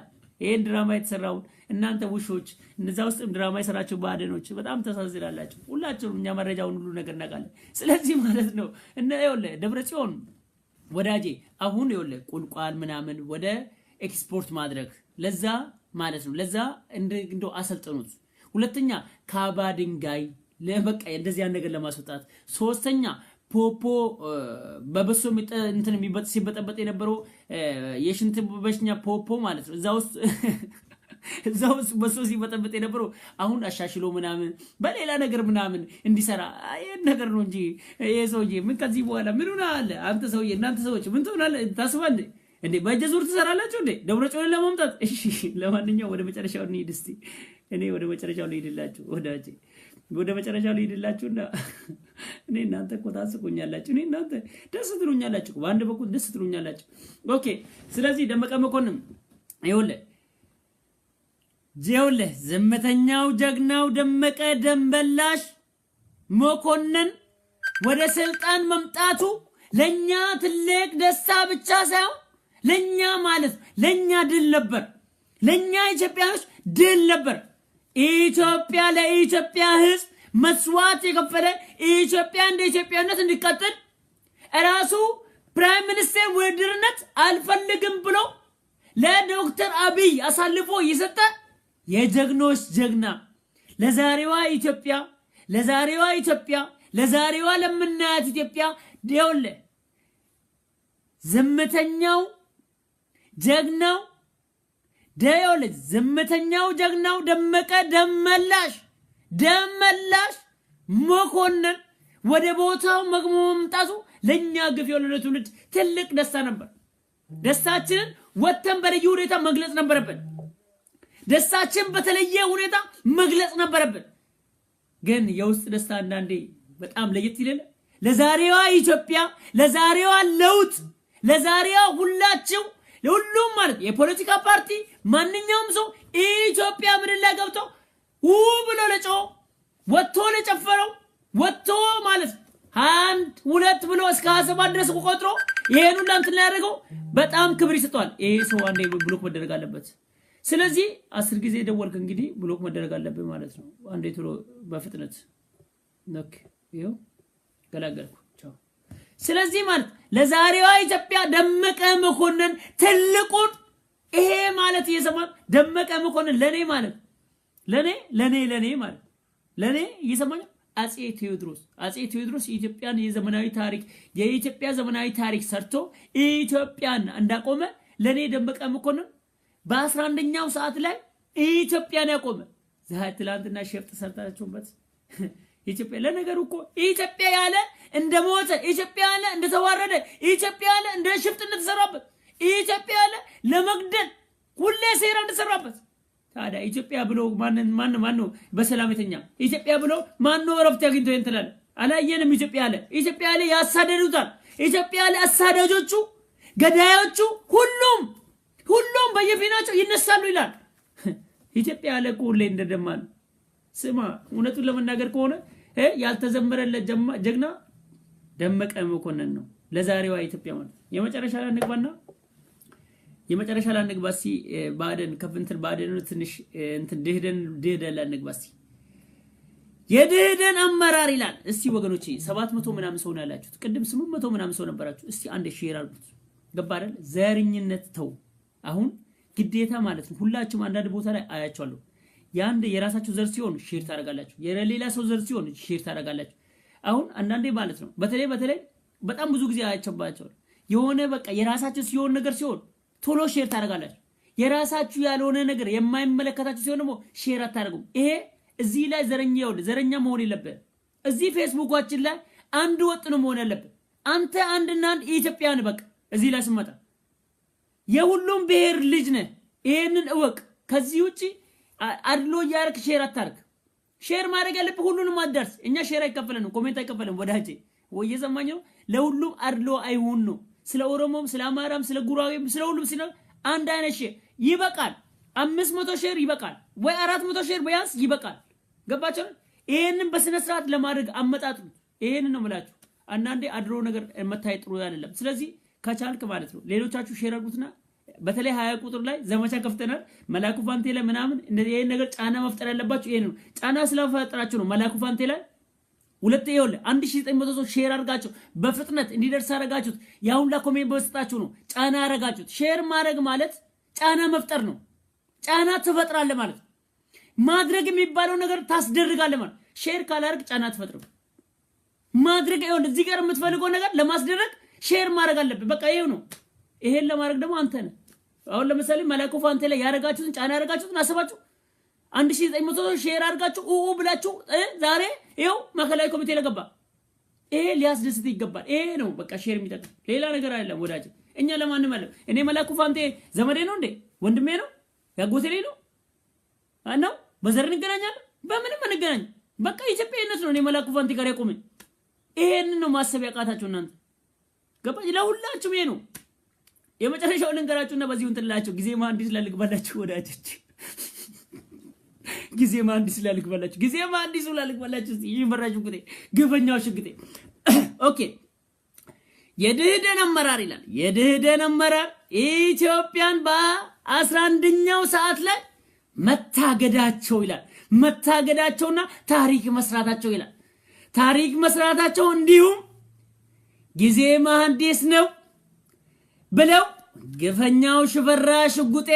ይሄን ድራማ የተሰራውን እናንተ ውሾች እነዛ ውስጥ ድራማ የሰራችሁ ባደኖች በጣም ተሳዝላላችሁ። ሁላችሁም እኛ መረጃውን ሁሉ ነገር እናውቃለን። ስለዚህ ማለት ነው ደብረጽዮን ወዳጄ አሁን ቁልቋል ምናምን ወደ ኤክስፖርት ማድረግ ለዛ ማለት ነው ለዛ እንደው አሰልጥኑት ሁለተኛ ካባ ድንጋይ ለበቃ እንደዚህ ያን ነገር ለማስወጣት ሶስተኛ ፖፖ በበሶ እንትን ሲበጠበጥ የነበረው የሽንት በሽኛ ፖፖ ማለት ነው እዛው በሶ ሲበጠበጥ የነበረው አሁን አሻሽሎ ምናምን በሌላ ነገር ምናምን እንዲሰራ አይን ነገር ነው እንጂ ይሄ ሰውዬ ምን ከዚህ በኋላ ምን ሆነ አለ አንተ ሰውዬ እናንተ ሰዎች ምን ትሆናለህ ታስባለህ እንዴ በጀዙር ትሰራላችሁ እንዴ ደብረጽዮን ለማምጣት እሺ ለማንኛውም ወደ መጨረሻው እንሂድ እስቲ እኔ ወደ መጨረሻው ልሂድላችሁ ወደ መጨረሻው ልሂድላችሁና እኔ እናንተ እኮ ታስቁኛላችሁ እኔ እናንተ ደስ ትሉኛላችሁ በአንድ በኩል ደስ ትሉኛላችሁ ኦኬ ስለዚህ ደመቀ መኮንን ይኸውልህ ዝምተኛው ጀግናው ደመቀ ደንበላሽ መኮንን ወደ ስልጣን መምጣቱ ለኛ ትልቅ ደስታ ብቻ ሳይሆን ለኛ ማለት ለኛ ድል ነበር ለኛ ኢትዮጵያኖች ድል ነበር ኢትዮጵያ ለኢትዮጵያ ህዝብ መስዋዕት የከፈለ ኢትዮጵያ እንደ ኢትዮጵያነት እንዲቀጥል ራሱ ፕራይም ሚኒስተር ውድድርነት አልፈልግም ብሎ ለዶክተር አብይ አሳልፎ ይሰጠ የጀግኖች ጀግና ለዛሬዋ ኢትዮጵያ ለዛሬዋ ለምናያት ኢትዮጵያ ይኸውልህ ዝምተኛው ጀግናው ደመቀ ደመላሽ መኮንን ወደ ቦታው መምጣቱ ለኛ ግፍ የሆነ ትውልድ ትልቅ ደስታ ነበር ደስታችንን ወተን በልዩ ሁኔታ መግለጽ ነበረብን ደስታችን በተለየ ሁኔታ መግለጽ ነበረብን ግን የውስጥ ደስታ አንዳንዴ በጣም ለየት ይላል ለዛሬዋ ኢትዮጵያ ለዛሬዋ ለውጥ ለዛሬዋ ሁሉም ማለት የፖለቲካ ፓርቲ ማንኛውም ሰው ኢትዮጵያ ምድር ላይ ገብቶ ብሎ ለጮህ ወጥቶ ለጨፈረው ወጥቶ ማለት አንድ ሁለት ብሎ እስከ 27 ድረስ ቆጥሮ ይሄን ሁሉ እንትን ላይ ያደረገው በጣም ክብር ይሰጣል ይሄ ሰው አንዴ ብሎክ መደረግ አለበት ስለዚህ 10 ጊዜ ደወልክ እንግዲህ ብሎክ መደረግ አለበት ማለት ነው አንዴ ቶሎ በፍጥነት ነክ ይሄው ገላገልኩ ቻው ስለዚህ ማለት ለዛሬዋ ኢትዮጵያ ደመቀ መኮንን ትልቁን ይሄ ማለት እየሰማን ደመቀ መኮንን ለኔ ማለት ለኔ ማለት ለኔ እየሰማኝ አጼ ቴዎድሮስ ኢትዮጵያን የኢትዮጵያ ዘመናዊ ታሪክ ሰርቶ ኢትዮጵያን እንዳቆመ ለኔ ደመቀ መኮንን በ11ኛው ሰዓት ላይ ኢትዮጵያን ያቆመ ዛሬ ትላንትና ሸፍጥ ሰርታችሁበት ኢትዮጵያ ለነገሩ እኮ ኢትዮጵያ ያለ እንደሞተ ኢትዮጵያ ያለ እንደተዋረደ ኢትዮጵያ ያለ እንደ ሽፍጥነት ተሰራበት ኢትዮጵያ ያለ ለመግደል ሁሌ ሴራ እንደተሰራበት ታዲያ ኢትዮጵያ ብሎ ማን በሰላም የተኛ ኢትዮጵያ ብሎ ማን ረፍት ያግኝቶ እንተላል አላየንም ኢትዮጵያ ያለ ያሳደዱታል ኢትዮጵያ ያለ አሳዳጆቹ ገዳዮቹ ሁሉም በየፊናቸው ይነሳሉ ይላል ኢትዮጵያ ያለ ሁሌ እንደደማን ስማ እውነቱን ለመናገር ከሆነ ያልተዘመረለት ጀግና ደመቀ መኮንን ነው ለዛሬዋ ኢትዮጵያ ማለት የመጨረሻ ላንግባሲ ባደን ከፍንትን ባደን ትንሽ እንትን ደህደን ላንግባሲ የደህደን አመራር ይላል እስቲ ወገኖቼ 700 ምናምን ሰው ነው ያላችሁት ቅድም 800 ምናምን ሰው ነበራችሁ እስቲ አንዴ ሼር አድርጉት ገባ አይደል ዘርኝነት ተው አሁን ግዴታ ማለት ነው ሁላችሁም አንዳንድ ቦታ ላይ አያቻለሁ ያንድ የራሳችሁ ዘር ሲሆን ሼር ታረጋላችሁ የሌላ ሰው ዘር ሲሆን ሼር ታረጋላችሁ አሁን አንዳንዴ ማለት ነው በተለይ በጣም ብዙ ጊዜ አያቻባቸው የሆነ በቃ የራሳችሁ ሲሆን ነገር ሲሆን ቶሎ ሼር ታረጋላችሁ የራሳችሁ ያልሆነ ነገር የማይመለከታችሁ ሲሆን ደግሞ ሼር አታረጉም ይሄ እዚህ ላይ ዘረኛ መሆን የለበት እዚህ ፌስቡካችን ላይ አንድ ወጥ ነው መሆን ያለበት አንተ አንድና አንድ ኢትዮጵያን በቃ እዚህ ላይ ስመጣ የሁሉም ብሔር ልጅ ነህ ይሄንን እወቅ ከዚህ ውጪ አድሎ ያርክ ሼር አታርክ ሼር ማድረግ ያለብህ ሁሉንም አዳርስ እኛ ሼር አይከፈለንም ኮሜንት አይከፈለም ወዳጄ ወይ የሰማኘው ለሁሉም አድሎ አይሁን ነው ስለ ኦሮሞም ስለ አማራም ስለ ጉራጌም ስለ ሁሉም ሲል አንድ አይነት ሼር ይበቃል 500 ሼር ይበቃል ወይ 400 ሼር ቢያንስ ይበቃል ገባችሁ ይሄንን በስነ ስርዓት ለማድረግ አመጣጡ ይሄንን ነው ማለት አንዳንዴ አድሮ ነገር መታየት ጥሩ አይደለም ስለዚህ ከቻልክ ማለት ነው ሌሎቻችሁ ሼር አድርጉትና በተለይ 20 ቁጥር ላይ ዘመቻ ከፍተናል መላኩ ፋንቴ ላይ ምናምን እንደዚህ ይሄን ነገር ጫና መፍጠር ያለባችሁ ይሄን ነው ጫና ስለፈጠራችሁ ነው መላኩ ፋንቴ ላይ 1900 ሼር አድርጋችሁ በፍጥነት እንዲደርስ አረጋችሁት ያሁን ለኮሜንት በስጣችሁ ነው ጫና አረጋችሁት ሼር ማድረግ ማለት ጫና መፍጠር ነው ጫና ትፈጥራለህ ማለት ማድረግ የሚባለው ነገር ታስደርጋለህ ማለት ሼር ካላርግ ጫና ትፈጥራለህ ማድረግ ይሁን እዚህ ጋር የምትፈልገው ነገር ለማስደረግ ሼር ማድረግ አለብህ በቃ ይሄው ነው ይሄን ለማድረግ ደግሞ አንተ ነህ አሁን ለምሳሌ መላኩ ፋንቴ ላይ ያረጋችሁትን ጫና ያረጋችሁትን አሰባችሁ 1900 ሼር አድርጋችሁ ብላችሁ ዛሬ ይሄው ማከላይ ኮሚቴ ለገባ ይሄ ሊያስደስት ይገባል ይሄ ነው በቃ ሼር የሚጠቅም ሌላ ነገር አይደለም ወዳጅ እኛ ለማንም አለ እኔ መላኩ ፋንቴ ዘመዴ ነው እንዴ ወንድሜ ነው ያጎቴ ላይ ነው አናው በዘር እንገናኛለን በምንም እንገናኝ በቃ ኢትዮጵያዊነት ነው እኔ መላኩ ፋንቴ ጋር ያቆመኝ ይሄን ነው ማሰብ ያቃታችሁ እናንተ ገባኝ ለሁላችሁም ይሄ ነው የመጨረሻው ልንገራችሁና በዚሁ እንትላችሁ ጊዜ ማንዲስ ላልግባላችሁ ወዳጆች ጊዜ ማንዲስ ላልግባላችሁ ይመራችሁ ግዴ ግፈኛው ሽግጤ ኦኬ የደህደን አመራር ይላል የደህደን አመራር ኢትዮጵያን በ11ኛው ሰዓት ላይ መታገዳቸው ይላል መታገዳቸውና ታሪክ መስራታቸው ይላል ታሪክ መስራታቸው እንዲሁም ጊዜ መሐንዲስ ነው ብለው ግፈኛው ሽፈራ ሽጉጤ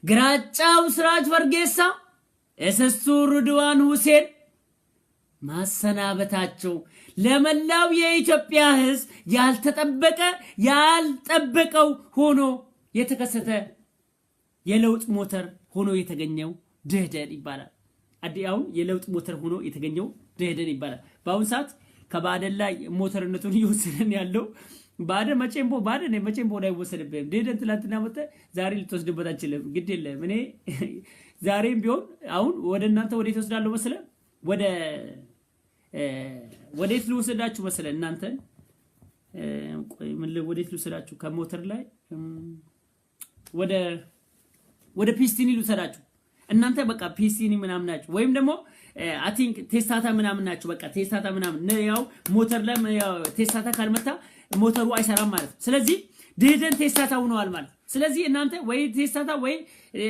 ግራጫው ስራጅ ፈርጌሳ እሰሱ ርድዋን ሁሴን ማሰናበታቸው ለመላው የኢትዮጵያ ህዝብ ያልጠበቀው ሆኖ የተከሰተ የለውጥ ሞተር ሆኖ የተገኘው ደህደን ይባላል አዲያው የለውጥ ሞተር ሆኖ የተገኘው ደህደን ይባላል ባሁን ሰዓት ከባደን ላይ ሞተርነቱን ይወሰደን ያለው ባደን መቼም ላይ ወሰደብህ ደህደን ትላንትና መጣ ዛሬ ልትወስድበት አትችልም ግድ የለም እኔ ዛሬም ቢሆን አሁን ወደ እናንተ ወደ ተወስዳለው መስለ ወዴት ልወስዳችሁ መስለ እናንተ ምን ወዴት ልወስዳችሁ ከሞተር ላይ ወደ ፒስቲኒ ልወስዳችሁ እናንተ በቃ ፒስቲኒ ምናምን ናችሁ ወይም ደግሞ አይ ቲንክ ቴስታታ ምናምን ናችሁ በቃ ቴስታታ ምናምን ያው ሞተር ላይ ያው ቴስታታ ካልመታ ሞተሩ አይሰራም ማለት ስለዚህ ደህደን ቴስታታ ሆነዋል ማለት ስለዚህ እናንተ ወይ ቴስታታ ወይ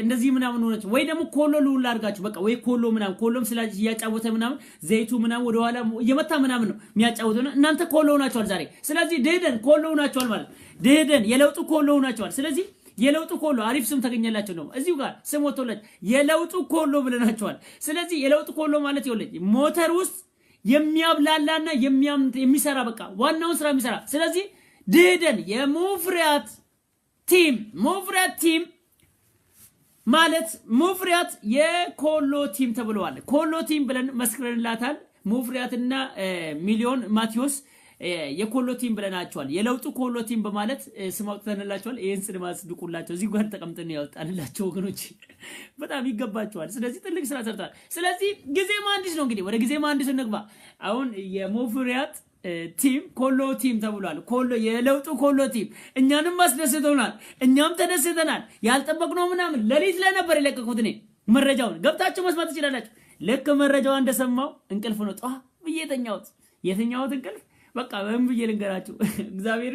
እንደዚህ ምናምን ሆነች ወይ ደግሞ ኮሎ ሉላ አድርጋችሁ በቃ ወይ ኮሎ ምናምን ኮሎም ስላጅ ያጫወተ ምናምን ዘይቱ ምናምን ወደ ኋላ እየመታ ምናምን ነው የሚያጫወተው እናንተ ኮሎ ሆናችኋል ዛሬ ስለዚህ ደህደን ኮሎ ሆናችኋል ማለት ደህደን የለውጡ ኮሎ ሆናችኋል ስለዚህ የለውጡ ኮሎ አሪፍ ስም ተገኘላችሁ ነው እዚሁ ጋር ስም ወጥቶለት የለውጡ ኮሎ ብለናችኋል ስለዚህ የለውጡ ኮሎ ማለት ይወለኝ ሞተር ውስጥ የሚያብላላና የሚሰራ በቃ ዋናውን ስራ የሚሰራ ስለዚህ ደህደን የሙፍሪያት ቲም ማለት ሙፍሪያት የኮሎ ቲም ተብለዋል ኮሎ ቲም ብለን መስክረንላታል ሙፍሪያትና ሚሊዮን ማቲዮስ የኮሎ ቲም ብለናቸዋል የለውጡ ኮሎ ቲም በማለት ስም አውጥተንላቸዋል ይሄን ስም ማስድቁላቸው እዚህ ጋር ተቀምጠን ያወጣንላቸው ወገኖች በጣም ይገባቸዋል ስለዚህ ትልቅ ስራ ሰርተዋል ስለዚህ ጊዜ መሐንዲስ ነው እንግዲህ ወደ ጊዜ መሐንዲስ እንግባ አሁን የሙፍሪያት ቲም ኮሎ ቲም ተብሏል ኮሎ የለውጡ ኮሎ ቲም እኛንም አስደስተውናል እኛም ተደስተናል ያልጠበቅነው ምናምን ለሊት ላይ ነበር የለቀቁት እኔ መረጃውን ገብታችሁ መስማት ትችላላችሁ ለከ መረጃው እንደሰማው እንቅልፍ ነው ጧ በየተኛውት የትኛውት እንቅልፍ በቃ በእምብዬ ልንገራችሁ እግዚአብሔር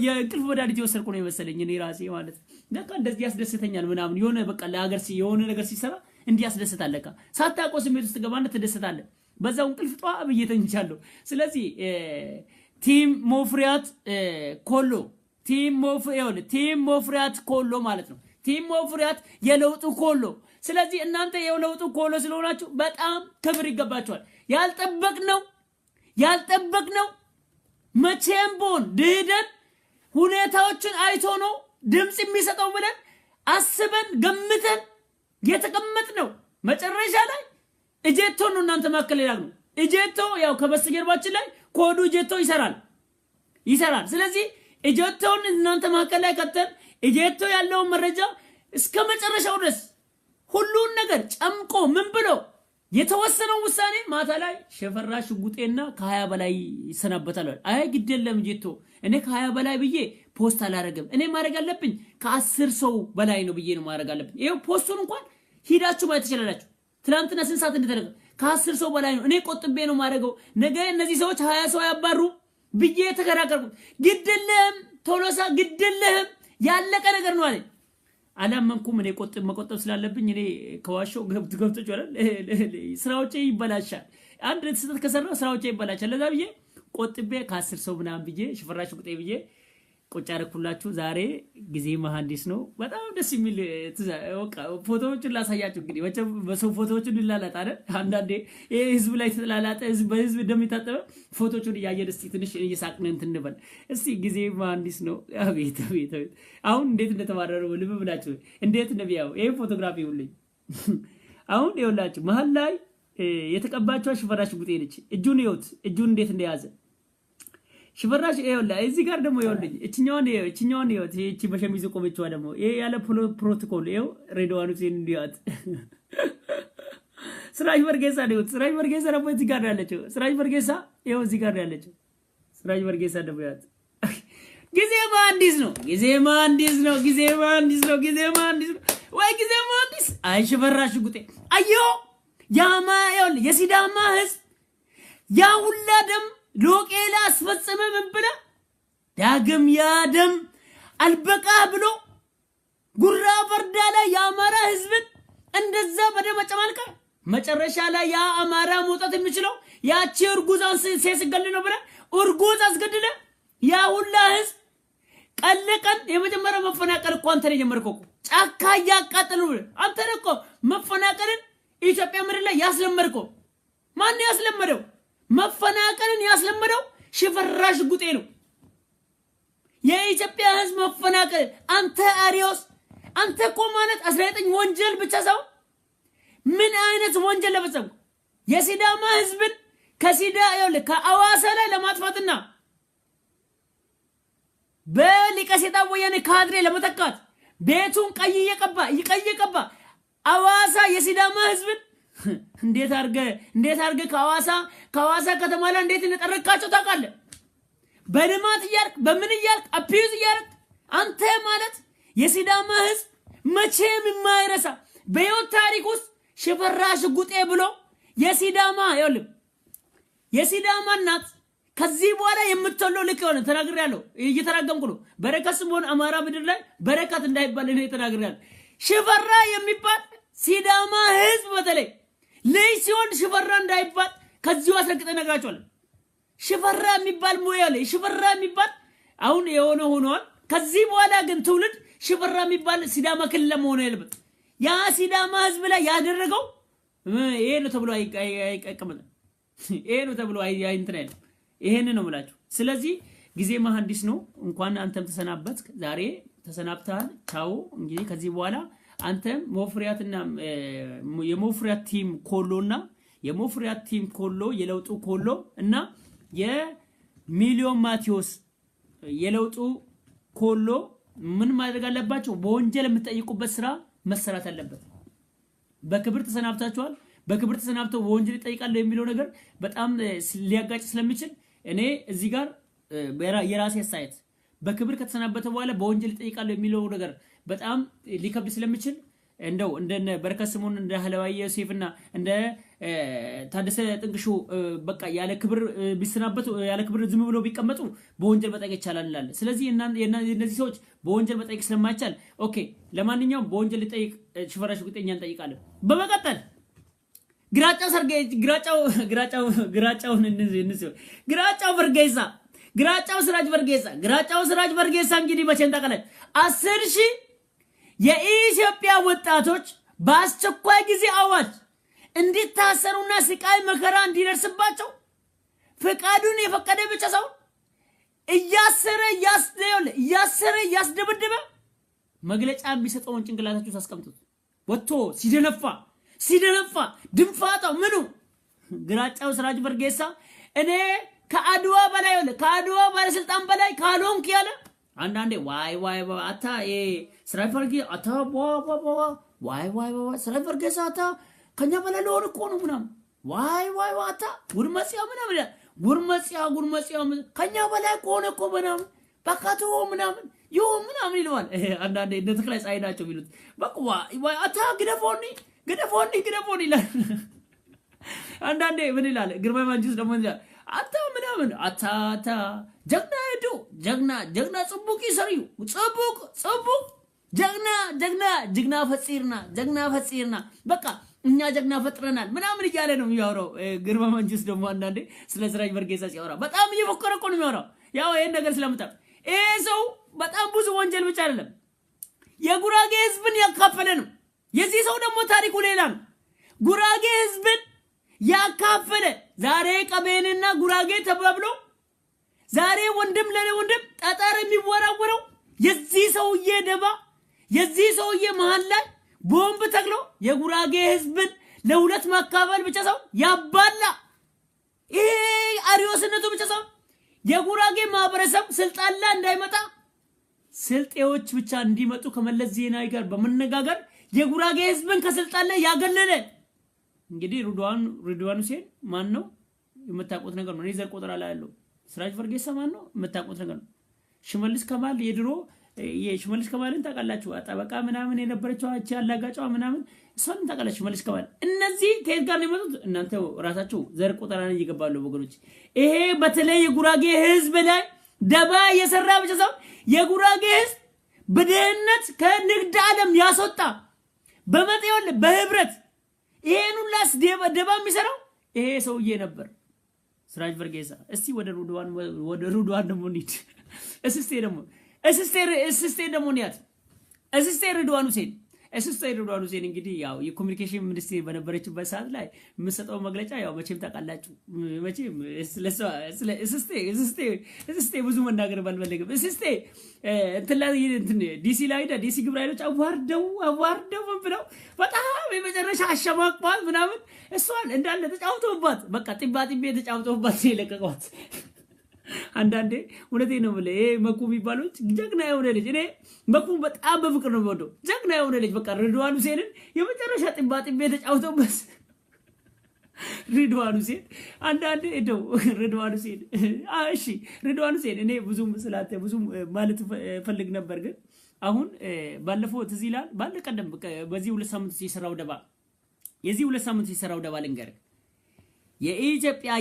የእንቅልፍ ወዳዲት ወሰልኩ ነው የመሰለኝ እኔ ራሴ ማለት በቃ እንደዚህ ያስደስተኛል ምናምን የሆነ በቃ ለሀገር የሆነ ነገር ሲሰራ እንዲያስደስታል ለካ ሳታቆስ ስሜት ውስጥ ገባና ተደስታለህ በዛው እንቅልፍ ጧ ብዬ ተኝቻለሁ ስለዚህ ቲም ሙፍሪያት ኮሎ ቲም ሙፍሪያት ኮሎ ማለት ነው ቲም ሙፍሪያት የለውጡ ኮሎ ስለዚህ እናንተ የለውጡ ኮሎ ስለሆናችሁ በጣም ክብር ይገባችኋል ያልጠበቅነው መቼም ቦን ደህደን ሁኔታዎችን አይቶ ነው ድምጽ የሚሰጠው ብለን አስበን ገምተን የተቀመጥነው መጨረሻ ላይ እጀቶ ነው እናንተ ማከለ ይላል እጀቶ ያው ከበስተጀርባችን ላይ ኮዱ እጀቶ ይሰራል ስለዚህ እጀቶን እናንተ ማከለ ላይ ከተን እጀቶ ያለው መረጃ እስከ መጨረሻው ድረስ ሁሉን ነገር ጨምቆ ምን ብሎ የተወሰነው ውሳኔ ማታ ላይ ሽፈራ ሽጉጤና ከ20 በላይ ይሰናበታል አይ ግድ የለም እጀቶ እኔ ከ20 በላይ ብዬ ፖስት አላረገም እኔ ማድረግ አለብኝ ከ10 ሰው በላይ ነው ብዬ ነው ማድረግ አለብኝ ይሄው ፖስቱን እንኳን ሂዳችሁ ማየት ትችላላችሁ ትላንትና ስንት ሰዓት እንደተደረገ ከ10 ሰው በላይ ነው እኔ ቆጥቤ ነው ማድረገው ነገ እነዚህ ሰዎች 20 ሰው ያባሩ ብዬ ተከራከርኩ ግድልህም ቶሎሳ ግድልህም ያለቀ ነገር ነው አለኝ አላመንኩም እኔ መቆጠብ ስላለብኝ እኔ ከዋሾው ገብቶች አይደል ስራዎቼ ይበላሻል አንድ ስህተት ከሰራው ስራዎቼ ይበላሻል ለዛ ብዬ ቆጥቤ ከ10 ሰው ምናምን ብዬ ሽፈራሽ ቁጤ ብዬ ቁጭ አደረኩላችሁ ዛሬ ጊዜ መሐንዲስ ነው በጣም ደስ የሚል ፎቶዎችን ላሳያችሁ እንግዲህ በሰው ፎቶዎችን ይላላጣ አይደል አንዳንዴ ይሄ ህዝብ ላይ ተላላጠ በህዝብ እንደሚታጠበ ፎቶዎችን እያየን እስቲ ትንሽ እየሳቅን እንትን እንበል እስቲ ጊዜ መሐንዲስ ነው አቤት አቤት አሁን እንዴት እንደተማረረው ልብ ብላችሁ እንዴት እንደሚያው ይሄ ፎቶግራፊ ሁሉኝ አሁን ይኸውላችሁ መሃል ላይ የተቀባቸው ሽፈራሽ ጉጤ ነች እጁን ይወት እጁን እንዴት እንደያዘ ሽፈራሽ ይኸውላ እዚህ ጋር ደግሞ ይኸውልኝ እቺኛውን ይኸውት እቺ በሸሚዝ ቆመችዋ ደግሞ ይሄ ያለ ፕሮቶኮል ይኸው ሬድዋኑ ሲን እንዲያት ስራጅ በርጌሳ ነው ስራጅ በርጌሳ ደግሞ እዚህ ጋር ያለችው ስራጅ በርጌሳ ይኸው እዚህ ጋር ያለችው ስራጅ በርጌሳ ደግሞ ያት ጊዜ መሐንዲስ ነው ወይ ጊዜ መሐንዲስ አይ ሽፈራሽ ጉጤ አዮ ያማ ይኸውልህ የሲዳማ ህዝብ ያ ሁላ ደም ሎቄላ አስፈጸመ ምን ብለ ዳግም ያደም አልበቃ ብሎ ጉራ ፈርዳ ላይ ያማራ ህዝብን እንደዛ በደም አጨማልቀ መጨረሻ ላይ ያ አማራ መውጣት የሚችለው ያቺ እርጉዛን ሲያስገል ነው ብለ እርጉዝ አስገድለ ያ ሁላ ህዝብ ቀለቀን የመጀመሪያ መፈናቀል እኮ አንተ ነው የጀመርከው ጫካ ያቃጠሉ አንተ እኮ መፈናቀልን ኢትዮጵያ ምድር ላይ ያስለመርከው ማን ያስለመደው መፈናቀልን ያስለመደው ሽፈራሽ ጉጤ ነው የኢትዮጵያ ህዝብ መፈናቀል አንተ አሪዮስ አንተ እኮ ማለት 19 ወንጀል ብቻ ሰው ምን አይነት ወንጀል ለፈጸሙ የሲዳማ ህዝብን ከሲዳ ይኸውልህ ከአዋሳ ላይ ለማጥፋትና በሊቀሴታ ወያኔ ካድሬ ለመተካት ቤቱን ቀይ እየቀባ አዋሳ የሲዳማ ህዝብን እንዴት አርገ ከአዋሳ ከተማ ላይ እንዴት እንደጠረካቸው ታውቃለህ በልማት ይያርክ በምን ይያርክ አፒዩዝ ይያርክ አንተ ማለት የሲዳማ ህዝብ መቼም የማይረሳ በህይወት ታሪክ ውስጥ ሽፈራሽ ጉጤ ብሎ የሲዳማ ይኸውልህ የሲዳማ እናት ከዚህ በኋላ የምትተለው ልክ ሆነ ተናግሬያለሁ እየተራገምኩ ነው በረከስም ሆነ አማራ ምድር ላይ በረከት እንዳይባል ነው ተናግሬያለሁ ሽፈራ የሚባል ሲዳማ ህዝብ በተለይ ለይ ሲሆን ሽፈራ እንዳይባል ከዚሁ አስረግጠ ነግራቸዋለሁ ሽፈራ የሚባል ሞያለ ሽፈራ የሚባል አሁን የሆነ ሆኗል ከዚህ በኋላ ግን ትውልድ ሽፈራ የሚባል ሲዳማ ክልል ለመሆን ያለበት ያ ሲዳማ ህዝብ ላይ ያደረገው ይሄ ነው ተብሎ አይቀመጥ ይሄ ነው ተብሎ አይንትራል ይሄን ነው ማለት ስለዚህ ጊዜ መሐንዲስ ነው እንኳን አንተም ተሰናበት ዛሬ ተሰናብተሃል ቻው እንግዲህ ከዚህ በኋላ አንተም ሞፍሪያትና የሞፍሪያት ቲም ኮሎና የሞፍሪያት ቲም ኮሎ የለውጡ ኮሎ እና የሚሊዮን ማቴዎስ የለውጡ ኮሎ ምን ማድረግ አለባቸው በወንጀል የምትጠይቁበት ስራ መሰራት አለበት በክብር ተሰናብታችኋል በክብር ተሰናብተው በወንጀል ይጠይቃሉ የሚለው ነገር በጣም ሊያጋጭ ስለሚችል እኔ እዚህ ጋር የራሴ ሳይት በክብር ከተሰናበተ በኋላ በወንጀል ይጠይቃሉ የሚለው ነገር በጣም ሊከብድ ስለሚችል እንደው እንደነ በረከት ስምኦን እንደ ሐለዋይ ዮሴፍና እንደ ታደሰ ጥንቅሹ በቃ ያለ ክብር ቢሰናበቱ ያለ ክብር ዝም ብለው ቢቀመጡ በወንጀል መጠየቅ ይቻላል ይላል ስለዚህ እነዚህ ሰዎች በወንጀል መጠየቅ ስለማይቻል ኦኬ ለማንኛውም በወንጀል ሊጠይቅ ሽፈራሽ ጉጤኛን ጠይቃለሁ በመቀጠል ግራጫው ስራጅ በርጌሳ እንግዲህ መቼም ታውቃለች 10,000 የኢትዮጵያ ወጣቶች በአስቸኳይ ጊዜ አዋጅ እንዲታሰሩና ስቃይ መከራ እንዲደርስባቸው ፍቃዱን የፈቀደ ብቻ ሰው እያሰረ ያስደበደበ መግለጫ የሚሰጠውን ጭንቅላታችሁ ታስቀምጡት ወጥቶ ሲደነፋ ድንፋታው ምኑ ግራጫው ስራጅ በርጌሳ እኔ ከአድዋ ባለስልጣን በላይ ካልሆንክ ያለ አንዳንዴ ዋይ አታ ስራጅ በርጌሳ አታ ዋይ ስራጅ በርጌሳ አታ ከኛ በላይ ለሆነ እኮ ነው ምናምን ዋይ አታ ጉርመጽያ ከኛ በላይ ከሆነ እኮ ምናምን በቃቱ ምናምን ይለዋል አንዳንዴ እንደ ተክላይ ሳይናቸው ቢሉት በቃ ዋይ አታ ግደፎኒ ይላል አንዳንዴ ምን ይላል ግርማ ማንጂስ ደግሞ አታ ምናምን አታ ጀግና ጽቡቅ ይሰሪው ጽቡቅ ጀግና ፈጽርና በቃ እኛ ጀግና ፈጥረናል ምናምን ይያለ ነው የሚያወራው ግርማ ማንጂስ ደግሞ አንዳንዴ ስለ ስራጅ በርጌሳ ሲያወራ በጣም እየፎከረ እኮ ነው የሚያወራው ያው ይሄን ነገር ስለምታ ሰው በጣም ብዙ ወንጀል ብቻ አይደለም የጉራጌ ህዝብን ያካፈለ ነው። የዚህ ሰው ደግሞ ታሪኩ ሌላ ነው። ጉራጌ ህዝብን ያካፈለ ዛሬ ቀቤንና ጉራጌ ተባብሎ ዛሬ ወንድም ለወንድም ጠጠር የሚወራወረው የዚህ ሰውዬ ደባ የዚህ ሰውዬ መሃል ላይ ቦምብ ተክሎ የጉራጌ ህዝብን ለሁለት ማካፈል ብቻ ሰው ያባላ ይሄ አሪዮስነቱ ብቻ ሰው የጉራጌ ማህበረሰብ ስልጣን ላይ እንዳይመጣ ስልጤዎች ብቻ እንዲመጡ ከመለስ ዜናዊ ጋር በመነጋገር የጉራጌ ህዝብን ከስልጣን ላይ ያገለለ እንግዲህ ሪድዋን ሁሴን ማን ነው የምታውቁት ነገር ነው። ዘር ቆጠራ ላይ ያለው ስራጅ ፈርጌሳ ማን ነው የምታውቁት ነገር ነው። ሽመልስ ከማል የድሮ የሽመልስ ከማልን ታውቃላችሁ አጣበቃ ምናምን የነበረችው አቻ ያላጋጫው ምናምን እሷን ታውቃላችሁ ሽመልስ ከማል እነዚህ ከየት ጋር ነው የመጡት እናንተ ራሳችሁ ዘር ቆጠራ ላይ ይገባሉ ወገኖች። ይሄ በተለይ የጉራጌ ህዝብ ላይ ደባ የሰራ ብቻ ሰው የጉራጌ ህዝብ በደህንነት ከንግድ ዓለም ያስወጣ በመጤው በህብረት ይሄን ሁላስ ደባ የሚሰራው ይሄ ሰውዬ ነበር ስራጅ ፈርጌሳ። እስቲ ወደ ሩድዋን ደግሞ እንሂድ። እስስቴ ደግሞ ኒያት እስስቴ ሩድዋን ሁሴን እንግዲህ ያው የኮሙኒኬሽን ሚኒስትር በነበረችበት ሰዓት ላይ የምሰጠው መግለጫ ያው መቼም ታውቃላችሁ መቼም እስስቴ ብዙ መናገር ባልፈልግም እስስቴ ዲሲ ላይ ዲሲ ግብረ ኃይሎች አዋርደው ብለው በጣም የመጨረሻ አሸማቋት ምናምን እሷን እንዳለ ተጫውተውባት በቃ ጥባጥቤ ተጫውተውባት የለቀቋት። አንዳንዴ እውነቴን ነው ብለ መኩ የሚባሉት ጀግና የሆነ ልጅ እኔ መኩ በጣም በፍቅር ነው ወዶ ጀግና የሆነ ልጅ በቃ ሪድዋን ሁሴንን የመጨረሻ ጥባጥቤ ተጫውተውበት ሪድዋን ሁሴን አንዳንዴ እንደው ሪድዋን ሁሴን እሺ ሪድዋን ሁሴን እኔ ብዙም ስላተ ብዙም ማለት ፈልግ ነበር ግን አሁን ባለፈው ትዝ ይላል ባለቀደም በዚህ 2 ሳምንት ሲሰራው ደባ የዚህ 2 ሳምንት ሲሰራው ደባ ልንገር የኢትዮጵያ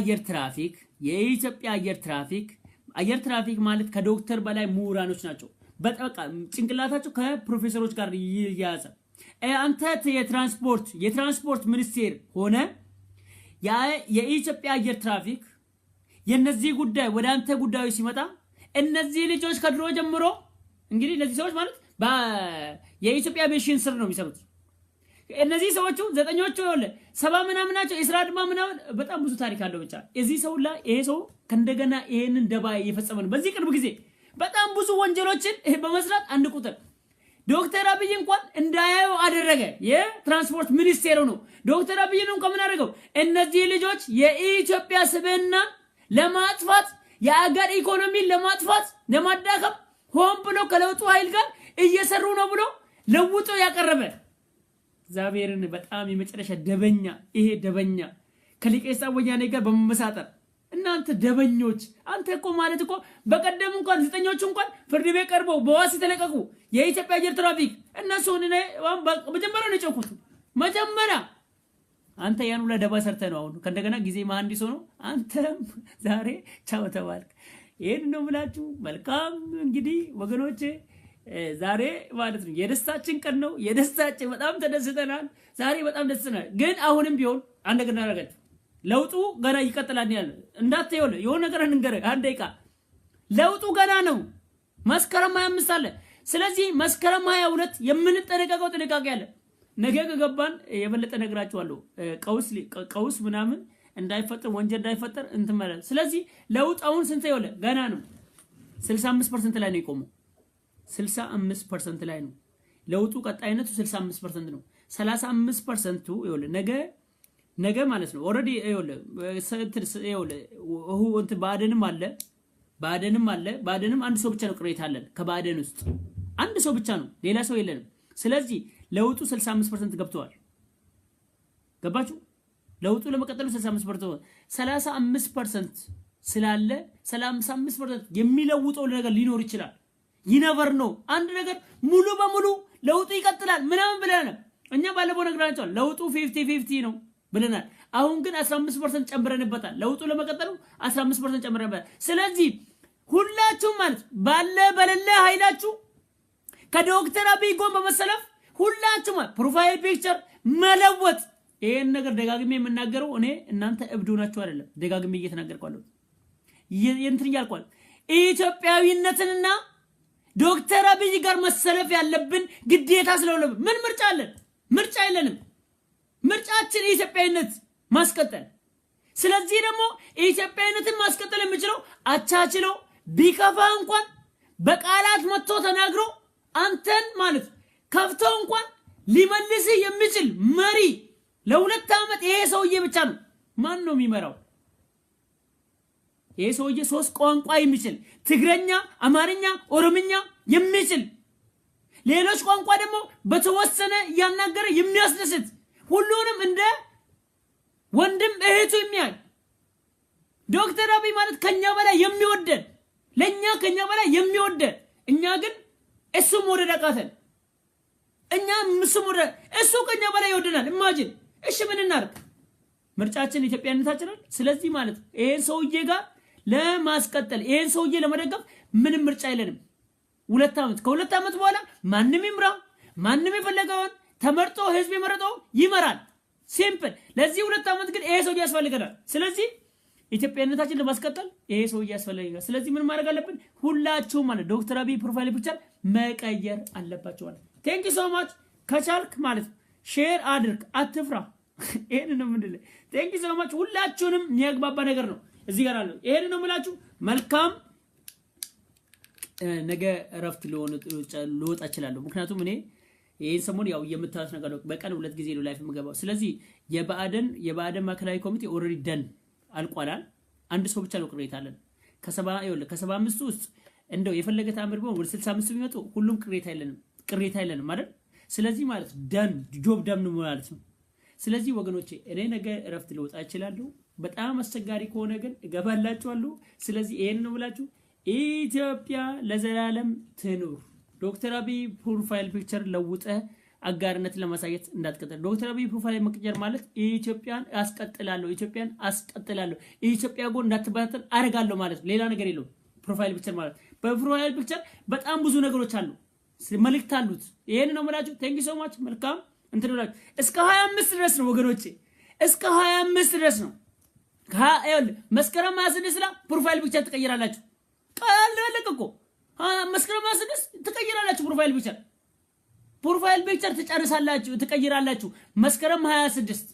አየር ትራፊክ ማለት ከዶክተር በላይ ምሁራኖች ናቸው። በቃ ጭንቅላታቸው ከፕሮፌሰሮች ጋር ይያያዘ አንተ የትራንስፖርት ሚኒስቴር ሆነ የኢትዮጵያ አየር ትራፊክ የነዚህ ጉዳይ ወደ አንተ ጉዳዩ ሲመጣ እነዚህ ልጆች ከድሮ ጀምሮ እንግዲህ እነዚህ ሰዎች ማለት የኢትዮጵያ ቤሽን ስር ነው የሚሰሩት። እነዚህ ሰዎቹ ዘጠኞቹ ይወለ 70 ምናምን ናቸው እስራ ድማ ምናምን በጣም ብዙ ታሪክ አለው ብቻ እዚህ ሰው ላይ ይሄ ሰው ከእንደገና ይሄንን ደባ እየፈጸመ ነው። በዚህ ቅርብ ጊዜ በጣም ብዙ ወንጀሎችን በመስራት አንድ ቁጥር ዶክተር አብይ እንኳን እንዳያዩ አደረገ። የትራንስፖርት ሚኒስቴሩ ነው ዶክተር አብይ ነው ከምን አደረገው እነዚህ ልጆች የኢትዮጵያ ስብዕና ለማጥፋት የአገር ኢኮኖሚ ለማጥፋት ለማዳከም ሆን ብሎ ከለውጡ ኃይል ጋር እየሰሩ ነው ብሎ ለውጦ ያቀረበ እግዚአብሔርን በጣም የመጨረሻ ደበኛ ይሄ ደበኛ ከሊቀሳ ወያኔ ጋር በመመሳጠር እናንተ ደበኞች አንተ እኮ ማለት እኮ በቀደም እንኳን ዘጠኞቹ እንኳን ፍርድ ቤት ቀርበው በዋስ ተለቀቁ የኢትዮጵያ አየር ትራፊክ እነሱ መጀመሪያ ነው ጨቁት መጀመሪያ አንተ ያን ሁሉ ደባ ሰርተህ ነው አሁን ከእንደገና ጊዜ መሐንዲስ ሆኖ አንተም ዛሬ ቻው ተባልክ። ይሄን ነው ብላችሁ መልካም እንግዲህ ወገኖቼ ዛሬ ማለት ነው የደስታችን ቀን ነው። የደስታችን በጣም ተደስተናል ዛሬ በጣም ደስተናል። ግን አሁንም ቢሆን አንድ ነገር እናደርጋለን ለውጡ ገና ይቀጥላል ያለ እንዳትየው የሆነ ነገር እንገረ አንድ ደቂቃ ለውጡ ገና ነው መስከረም 25 አለ። ስለዚህ መስከረም 22 የምንጠነቀቀው ጥንቃቄ አለ። ነገ ከገባን የበለጠ ነግራችኋለሁ ቀውስ ምናምን እንዳይፈጠር ወንጀል እንዳይፈጠር እንትመረል። ስለዚህ ለውጣውን ስንት ይወለ ገና ነው 65% ላይ ነው የቆመው 65% ላይ ነው ለውጡ ቀጣይነቱ 65% ነው 35% ይወለ ነገ ማለት ነው ኦሬዲ ይወለ እንት ባደንም አለ ባደንም አንድ ሰው ብቻ ነው ቅሬታ አለን ከባደን ውስጥ አንድ ሰው ብቻ ነው ሌላ ሰው የለንም። ስለዚህ ለውጡ 65% ገብቷል። ገባችሁ? ለውጡ ለመቀጠሉ 35% ስላለ 35% የሚለውጠው ነገር ሊኖር ይችላል። ይነቨር ነው አንድ ነገር ሙሉ በሙሉ ለውጡ ይቀጥላል ምናምን ብለናል። እኛ ባለፈው ነግራችኋል ለውጡ 50-50 ነው ብለናል። አሁን ግን 15% ጨምረንበታል። ለውጡ ለመቀጠሉ 15% ጨምረንበታል። ስለዚህ ሁላችሁም ማለት በለለ ኃይላችሁ ከዶክተር አብይ ጎን በመሰለፍ ሁላችሁም ፕሮፋይል ፒክቸር መለወጥ ይሄን ነገር ደጋግሜ የምናገረው እኔ እናንተ እብዱ ናችሁ አይደለም ደጋግሜ እየተናገርኳለሁ። የእንትን ያልኳል ኢትዮጵያዊነትንና ዶክተር አብይ ጋር መሰለፍ ያለብን ግዴታ ስለሆነ ምን ምርጫ አለን? ምርጫ የለንም። ምርጫችን ኢትዮጵያዊነት ማስቀጠል። ስለዚህ ደግሞ ኢትዮጵያዊነትን ማስቀጠል የሚችለው አቻችሎ ቢከፋ እንኳን በቃላት መጥቶ ተናግሮ አንተን ማለት ከፍቶ እንኳን ሊመልስ የሚችል መሪ ለሁለት ዓመት ይሄ ሰውዬ ብቻ ነው። ማን ነው የሚመራው? ይሄ ሰውዬ 3 ቋንቋ የሚችል ትግረኛ፣ አማርኛ፣ ኦሮምኛ የሚችል ሌሎች ቋንቋ ደግሞ በተወሰነ ያናገረ የሚያስደስት ሁሉንም እንደ ወንድም እህቱ የሚያይ ዶክተር አብይ ማለት ከኛ በላይ የሚወደድ ለኛ ከኛ በላይ የሚወደድ እኛ ግን እሱ መውደድ አቃተን። እኛ እሱ ከኛ በላይ ይወደናል። ኢማጂን እሺ ምን እናርግ? ምርጫችን ኢትዮጵያዊነታችን አይደል? ስለዚህ ማለት ይሄን ሰውዬ ጋር ለማስቀጠል ይሄን ሰውዬ ለመደገፍ ምንም ምርጫ የለንም። 2 ዓመት ከ2 ዓመት በኋላ ማንንም ይምራ ማንንም የፈለገውን ተመርጦ ህዝብ የመረጠው ይመራል። ሲምፕል። ለዚህ 2 ዓመት ግን ይሄ ሰውዬ ያስፈልገናል። ስለዚህ ኢትዮጵያዊነታችን ለማስቀጠል ይሄ ሰውዬ ያስፈልጋል። ስለዚህ ምን ማድረግ አለብን? ሁላችሁም ማለት ዶክተር አብይ ፕሮፋይል ፒክቸር መቀየር አለባችሁ ማለት። ቴንክ ዩ ሶ ማች። ከቻልክ ማለት ሼር አድርግ፣ አትፍራ። ይሄን ነው ምንድነው? ቴንክ ዩ ሶ ማች። ሁላችሁንም የሚያግባባ ነገር ነው እዚህ ጋር አለ። ይሄን ነው የምላችሁ። መልካም ነገ እረፍት ልወጣ እችላለሁ። ምክንያቱም እኔ ይሄን ሰሞን ያው የምታዩት ነገር ነው። በቀን 2 ጊዜ ነው ላይፍ የምገባው። ስለዚህ የባዕደን ማዕከላዊ ኮሚቴ ኦልሬዲ ደን አልቋላል። አንድ ሰው ብቻ ነው ቅሬታ አለን። ከ75 ውስጥ እንደው የፈለገ ታምር ቢሆን ወደ 65 ቢመጡ ሁሉም ቅሬታ የለንም አይደል? ስለዚህ ማለት ደን ጆብ ደም ነው ማለት ነው። ስለዚህ ወገኖቼ እኔ ነገ እረፍት ልወጣ እችላለሁ። በጣም አስቸጋሪ ከሆነ ግን እገባላችኋለሁ። ስለዚህ ይሄን ነው ብላችሁ ኢትዮጵያ ለዘላለም ትኑር። ዶክተር አብይ ፕሮፋይል ፒክቸር ለውጠ አጋርነትን ለማሳየት እንዳትቀጥል። ዶክተር አብይ ፕሮፋይል መቀየር ማለት ኢትዮጵያን አስቀጥላለሁ፣ ኢትዮጵያ ጎን እንዳትበታተን አረጋለሁ ማለት ሌላ ነገር የለውም። ፕሮፋይል ፒክቸር ማለት በፕሮፋይል ፒክቸር በጣም ብዙ ነገሮች አሉ፣ መልእክት አሉት። ይሄን ነው የምላችሁ። ቴንክ ዩ ሶ ማች። መልካም እንትን ነው። እስከ 25 ድረስ ነው ወገኖቼ፣ እስከ 25 ድረስ ነው። መስከረም 26 ላይ ፕሮፋይል ፒክቸር ትቀይራላችሁ። ቃል ለለቀቆ መስከረም 26 ትቀይራላችሁ። ፕሮፋይል ፒክቸር ትቀይራላችሁ መስከረም 26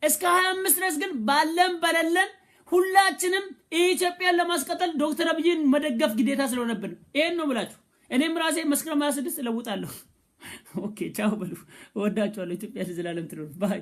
እስከ 25 ድረስ ግን ባለን በለለን ሁላችንም ኢትዮጵያን ለማስቀጠል ዶክተር አብይን መደገፍ ግዴታ ስለሆነብን ይሄን ነው ብላችሁ እኔም ራሴ መስከረም 26 ለውጣለሁ። ኦኬ ቻው በሉ። ወዳችኋለሁ። ኢትዮጵያ ለዘላለም ትኑር። ባይ